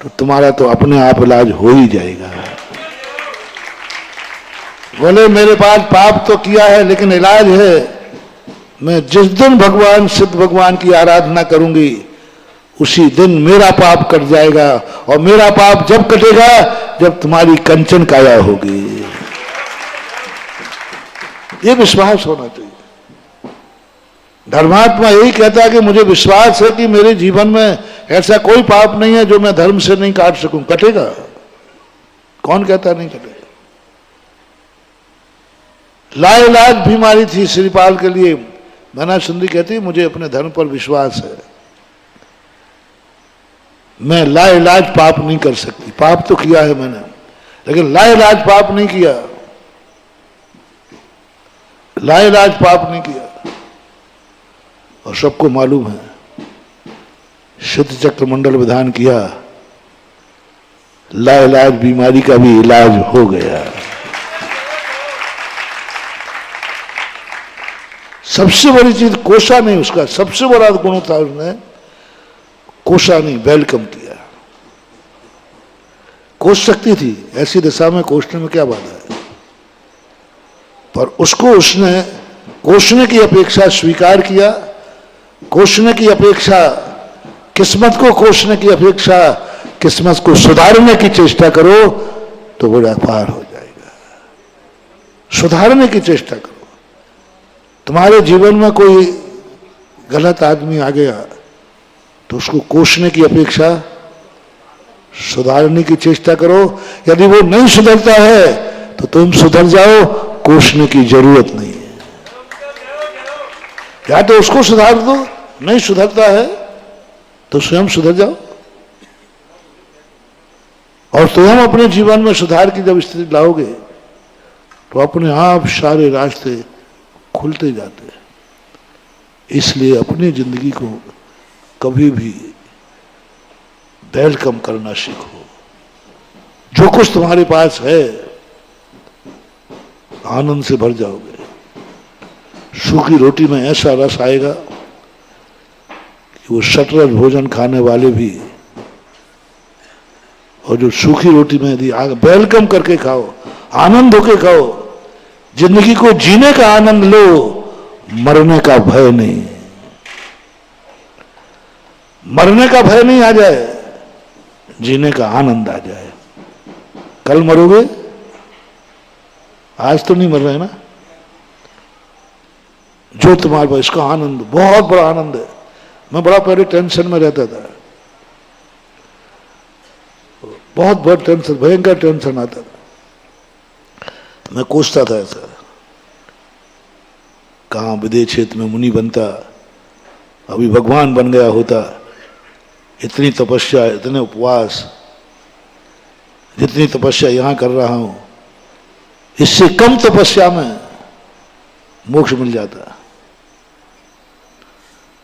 तो तुम्हारा तो अपने आप इलाज हो ही जाएगा। बोले मेरे पास पाप तो किया है लेकिन इलाज है। मैं जिस दिन भगवान सिद्ध भगवान की आराधना करूंगी उसी दिन मेरा पाप कट जाएगा, और मेरा पाप जब कटेगा जब तुम्हारी कंचन काया होगी। ये विश्वास होना चाहिए। धर्मात्मा यही कहता है कि मुझे विश्वास है कि मेरे जीवन में ऐसा कोई पाप नहीं है जो मैं धर्म से नहीं काट सकूं। कटेगा? कौन कहता नहीं कटेगा? लाइलाज बीमारी थी श्रीपाल के लिए। मैना सुंदरी कहती मुझे अपने धर्म पर विश्वास है, मैं लाइलाज पाप नहीं कर सकती। पाप तो किया है मैंने, लेकिन लाइलाज पाप नहीं किया, लाइलाज पाप नहीं किया। और सबको मालूम है शिव चक्र मंडल विधान किया, लाइलाज बीमारी का भी इलाज हो गया। सबसे बड़ी चीज कोसा नहीं, उसका सबसे बड़ा गुण था उसने कोसा नहीं, वेलकम किया। कोस सकती थी, ऐसी दशा में कोसने में क्या बाधा है, पर उसको उसने कोसने की अपेक्षा स्वीकार किया। कोसने की अपेक्षा, किस्मत को कोसने की अपेक्षा किस्मत को सुधारने की चेष्टा करो तो बड़ा पार हो जाएगा। सुधारने की चेष्टा करो। तुम्हारे जीवन में कोई गलत आदमी आ गया तो उसको कोसने की अपेक्षा सुधारने की चेष्टा करो। यदि वो नहीं सुधरता है तो तुम सुधर जाओ, कोसने की जरूरत नहीं है। या तो उसको सुधार दो, नहीं सुधरता है तो स्वयं सुधर जाओ। और स्वयं अपने जीवन में सुधार की जब स्थिति लाओगे तो अपने आप सारे रास्ते खुलते जाते हैं। इसलिए अपनी जिंदगी को कभी भी वेलकम करना सीखो। जो कुछ तुम्हारे पास है आनंद से भर जाओगे। सूखी रोटी में ऐसा रस आएगा कि वो शतरस भोजन खाने वाले भी, और जो सूखी रोटी में यदि वेलकम करके खाओ, आनंद होके खाओ, जिंदगी को जीने का आनंद लो, मरने का भय नहीं। मरने का भय नहीं आ जाए, जीने का आनंद आ जाए। कल मरोगे, आज तो नहीं मर रहे ना। जो तुम्हारे पास, इसका आनंद बहुत बड़ा आनंद है। मैं बड़ा पहले टेंशन में रहता था, बहुत बड़ा टेंशन, भयंकर टेंशन आता था। मैं कोसता था ऐसा, कहाँ विदेश क्षेत्र में मुनि बनता, अभी भगवान बन गया होता। इतनी तपस्या, इतने उपवास, जितनी तपस्या यहां कर रहा हूं, इससे कम तपस्या में मोक्ष मिल जाता।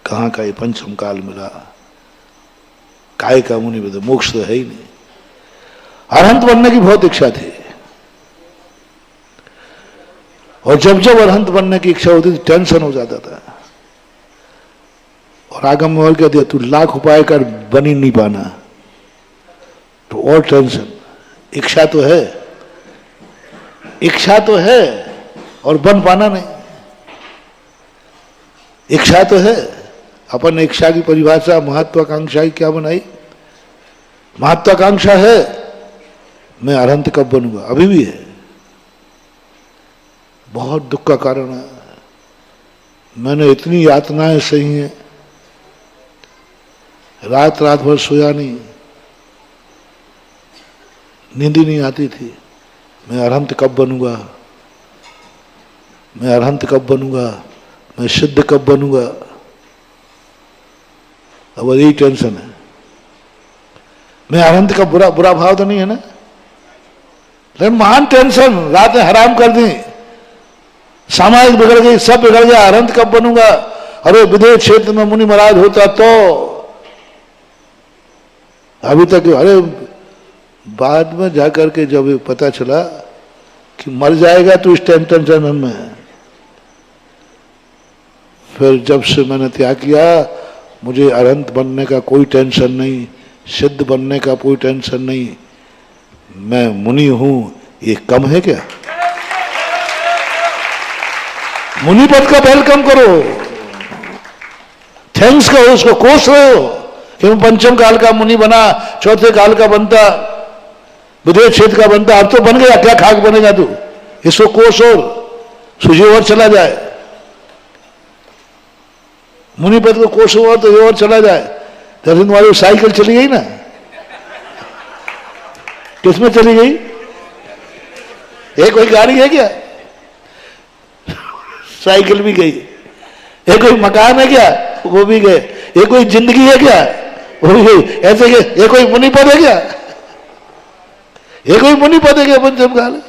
कहां का ये पंचम काल मिला, काय का मुनि बदे, मोक्ष तो है ही नहीं। अरहंत बनने की बहुत इच्छा थी, और जब जब अरहंत बनने की इच्छा होती थी टेंशन हो जाता था। और आगम मोहल कह दिया तू लाख उपाय कर, बन ही नहीं पाना। तो और टेंशन। इच्छा तो है, इच्छा तो है और बन पाना नहीं। इच्छा तो है, अपन इच्छा की परिभाषा महत्वाकांक्षा की क्या बनाई? महत्वाकांक्षा है मैं अरहंत कब बनूंगा, अभी भी है। बहुत दुख का कारण है। मैंने इतनी यातनाएं सही हैं, रात रात भर सोया नहीं, नींद ही नहीं आती थी। मैं अरहंत कब बनूंगा, मैं अरहंत कब बनूंगा, मैं सिद्ध कब बनूंगा। अब यही टेंशन है। मैं अरहंत का बुरा बुरा भाव तो नहीं है ना, लेकिन महान टेंशन। रातें हराम कर दी, सामाजिक बिगड़ गई, सब बिगड़ गया। अरहंत कब बनूंगा? अरे विदेश क्षेत्र में मुनि महाराज होता तो अभी तक। अरे बाद में जाकर के जब पता चला कि मर जाएगा तो इस टेंशन में है। फिर जब से मैंने त्याग किया, मुझे अरहंत बनने का कोई टेंशन नहीं, सिद्ध बनने का कोई टेंशन नहीं। मैं मुनि हूं, ये कम है क्या? मुनि पद का वेलकम करो, थैंक्स करो, उसको कोस रहे हो कि मैं पंचम काल का मुनि बना, चौथे काल का बनता, विदेश क्षेत्र का बनता। अब तो बन गया, क्या खाक बनेगा तू? इसको कोस और सुझी और चला जाए। मुनि पद को कोस और तो ये और चला जाए। तो तुम्हारी साइकिल चली गई ना, किसमें चली गई? ये कोई गाड़ी है क्या? साइकिल भी गई। ये कोई मकान है क्या? वो भी गए। ये कोई जिंदगी है क्या? वो भी गई। ऐसे के ये कोई मुनि पद है क्या? ये कोई मुनि पद है क्या पंचम काल?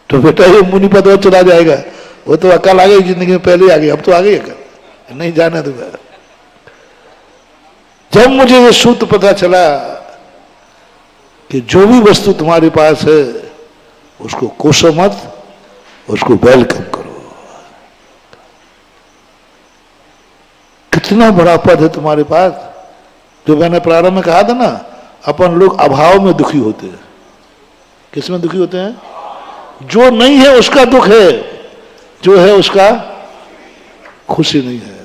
तो बेटा ये मुनि पद और चला जाएगा। वो तो अकल आ गई जिंदगी में, पहले आ गई, अब तो आ गई अकल, नहीं जाना तुम्हें। जब मुझे ये सूत्र पता चला कि जो भी वस्तु तुम्हारे पास है उसको कोसो मत, उसको वेलकम करो। कितना बड़ा पद है तुम्हारे पास। जो मैंने प्रारंभ में कहा था ना, अपन लोग अभाव में दुखी होते हैं। किस में दुखी होते हैं? जो नहीं है उसका दुख है, जो है उसका खुशी नहीं है।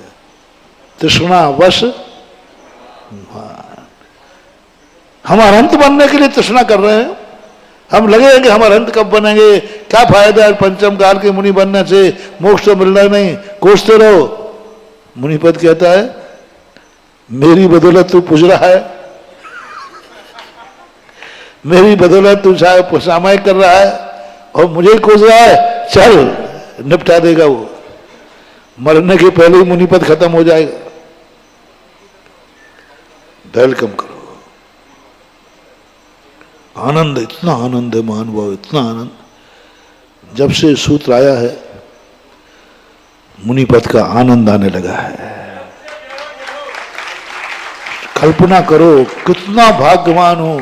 तृष्णा वश हम अरहंत बनने के लिए तृष्णा कर रहे हैं। हम लगे हैं कि हम अरहंत कब बनेंगे, क्या फायदा है पंचम काल के मुनि बनने से, मोक्ष तो मिलना नहीं, कोसते रहो। मुनिपद कहता है मेरी बदौलत तू पूज रहा है, मेरी बदौलत तू सामायिक कर रहा है और मुझे ही कोस रहा है। चल निपटा देगा वो, मरने के पहले ही मुनिपद खत्म हो जाएगा। वेलकम करो। आनंद, इतना आनंद है महानुभाव, इतना आनंद। जब से सूत्र आया है मुनिपद का आनंद आने लगा है। कल्पना करो कितना भाग्यवान हो।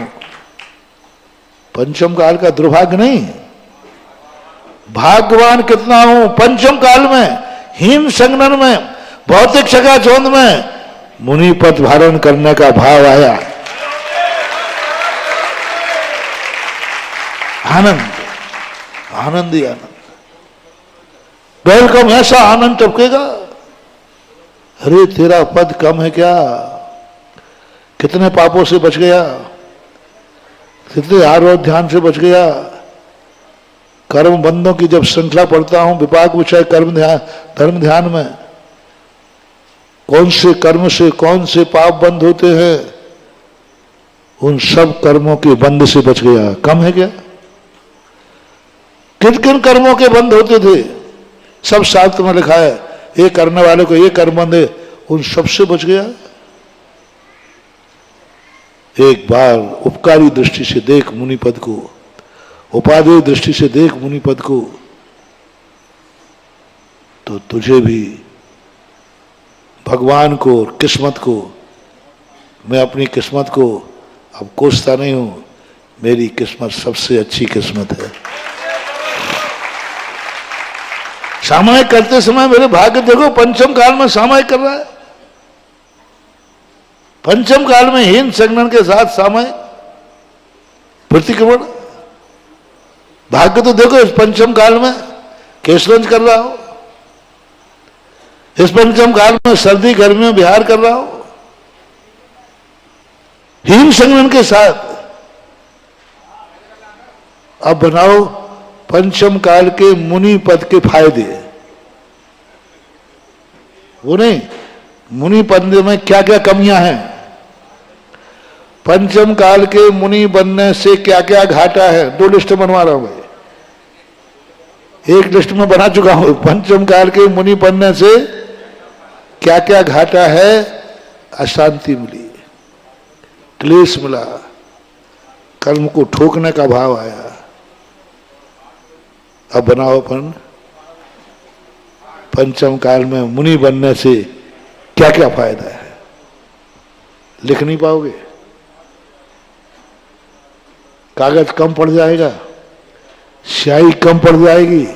पंचम काल का दुर्भाग्य नहीं, भाग्यवान कितना हूं। पंचम काल में, हीन संगनन में, भौतिक चकाचौंध में मुनिपद धारण करने का भाव आया। आनंद, आनंद ही आनंद। वेलकम, ऐसा आनंद टपकेगा। अरे तेरा पद कम है क्या? कितने पापों से बच गया, कितने आरोप ध्यान से बच गया। कर्म बंधों की जब श्रृंखला पढ़ता हूं, विपाक विषय कर्म ध्यान, धर्म ध्यान में, कौन से कर्म से कौन से पाप बंद होते हैं, उन सब कर्मों के बंध से बच गया। कम है क्या? किन किन कर्मों के बंद होते थे सब शास्त्र में लिखा है। ये करने वाले को ये कर्म बंद है, उन सब से बच गया। एक बार उपकारी दृष्टि से देख मुनिपद को, उपादेय दृष्टि से देख मुनिपद को, तो तुझे भी भगवान को और किस्मत को, मैं अपनी किस्मत को अब कोसता नहीं हूं, मेरी किस्मत सबसे अच्छी किस्मत है। सामायिक करते समय मेरे भाग्य देखो, पंचम काल में सामायिक कर रहा है। पंचम काल में हीन संगठन के साथ सामयिक प्रतिक्रमण। भाग्य तो देखो इस पंचम काल में केशरंज कर रहा हो, इस पंचम काल में सर्दी गर्मी में बिहार कर रहा हो, हीन संगठन के साथ। अब बनाओ पंचम काल के मुनि पद के फायदे। वो नहीं, मुनि पद में क्या क्या कमियां हैं, पंचम काल के मुनि बनने से क्या क्या घाटा है। 2 लिस्ट बनवा रहा हूं भाई, एक लिस्ट में बना चुका हूं। पंचम काल के मुनि बनने से क्या क्या घाटा है। अशांति मिली, क्लेश मिला, कर्म को ठोकने का भाव आया। अब बनाओ अपन पंचम काल में मुनि बनने से क्या क्या फायदा है। लिख नहीं पाओगे, कागज कम पड़ जाएगा, स्याही कम पड़ जाएगी।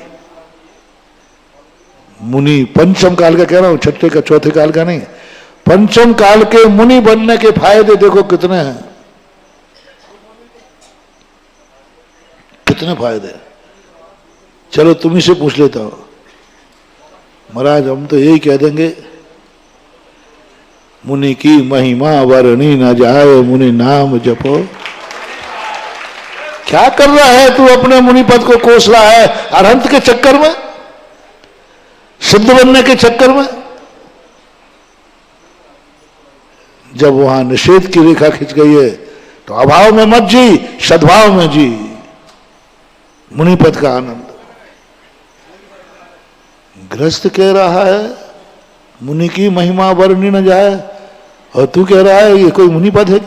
मुनि पंचम काल का कह रहा हूं, छठे का चौथे काल का नहीं। पंचम काल के मुनि बनने के फायदे देखो कितने हैं, कितने फायदे हैं। चलो तुम्ही से पूछ लेता हूं महाराज, हम तो यही कह देंगे मुनि की महिमा वर्णी न जाए, मुनि नाम जपो। क्या कर रहा है तू अपने मुनि पद को कोस रहा है अरहंत के चक्कर में, सिद्ध बनने के चक्कर में। जब वहां निषेध की रेखा खिंच गई है तो अभाव में मत जी, सद्भाव में जी। मुनि पद का आनंद। गृहस्थ कह रहा है मुनि की महिमा वर्णी न जाए, और तू कह रहा है ये कोई मुनि पद है।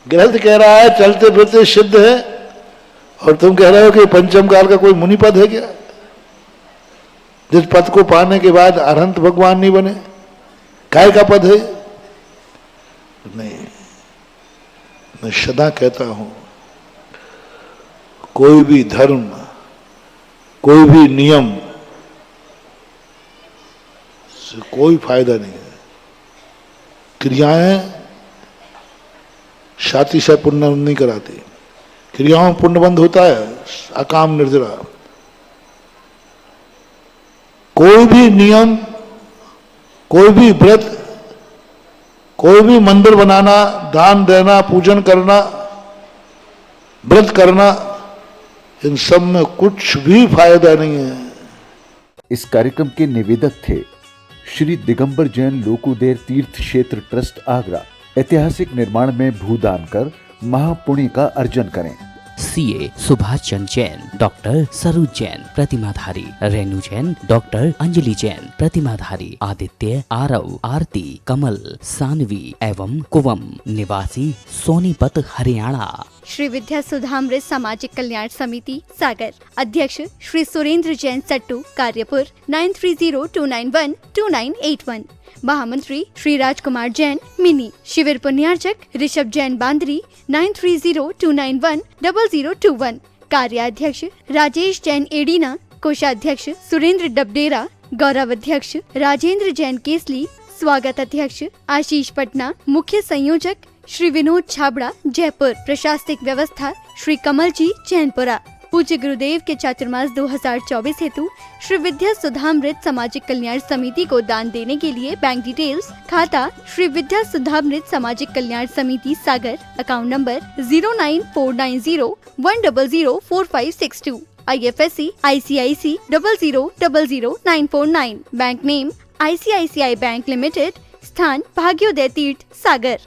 गृहस्थ कह रहा है चलते फिरते सिद्ध है, और तुम कह रहे हो कि पंचम काल का कोई मुनि पद है क्या, जिस पद को पाने के बाद अरहंत भगवान नहीं बने। काय का पद है? नहीं, मैं सदा कहता हूं कोई भी धर्म, कोई भी नियम से कोई फायदा नहीं है। क्रियाएं शाति से पुण्य नहीं कराती, क्रियाओं में पुण्य बंद होता है, अकाम निर्जरा। कोई भी नियम, कोई भी व्रत, कोई भी मंदिर बनाना, दान देना, पूजन करना, व्रत करना, इन सब में कुछ भी फायदा नहीं है। इस कार्यक्रम के निवेदक थे श्री दिगंबर जैन लोकोदेर तीर्थ क्षेत्र ट्रस्ट आगरा। ऐतिहासिक निर्माण में भूदान कर महापुण्य का अर्जन करें। CA Subhash Chandra Jain, doctor Saroj Jain प्रतिमाधारी, Renu Jain, doctor Anjali Jain प्रतिमाधारी, Aditya, Aarav, आरती, कमल, सानवी एवं कुवम, निवासी सोनीपत हरियाणा। श्री विद्या सुधामृत सामाजिक कल्याण समिति सागर, अध्यक्ष श्री सुरेंद्र जैन सट्टू, कार्यपुर 9302912981। महामंत्री श्री राजकुमार जैन मिनी। शिविर पुण्यार्चक ऋषभ जैन बांदरी 9302910021। कार्याध्यक्ष राजेश जैन एडीना, कोषाध्यक्ष सुरेंद्र डबडेरा, गौरव अध्यक्ष राजेंद्र जैन केसली, स्वागत अध्यक्ष आशीष पटना, मुख्य संयोजक श्री विनोद छाबड़ा जयपुर, प्रशासनिक व्यवस्था श्री कमल जी जैनपुरा। पूज्य गुरुदेव के चातुर्मास 2024 हेतु श्री विद्या सुधामृत सामाजिक कल्याण समिति को दान देने के लिए बैंक डिटेल्स, खाता श्री विद्या सुधामृत सामाजिक कल्याण समिति Sagar, account number 09490100562, IFSC ICIC 0000949, bank name ICICI bank limited, स्थान भाग्योदय तीर्थ सागर।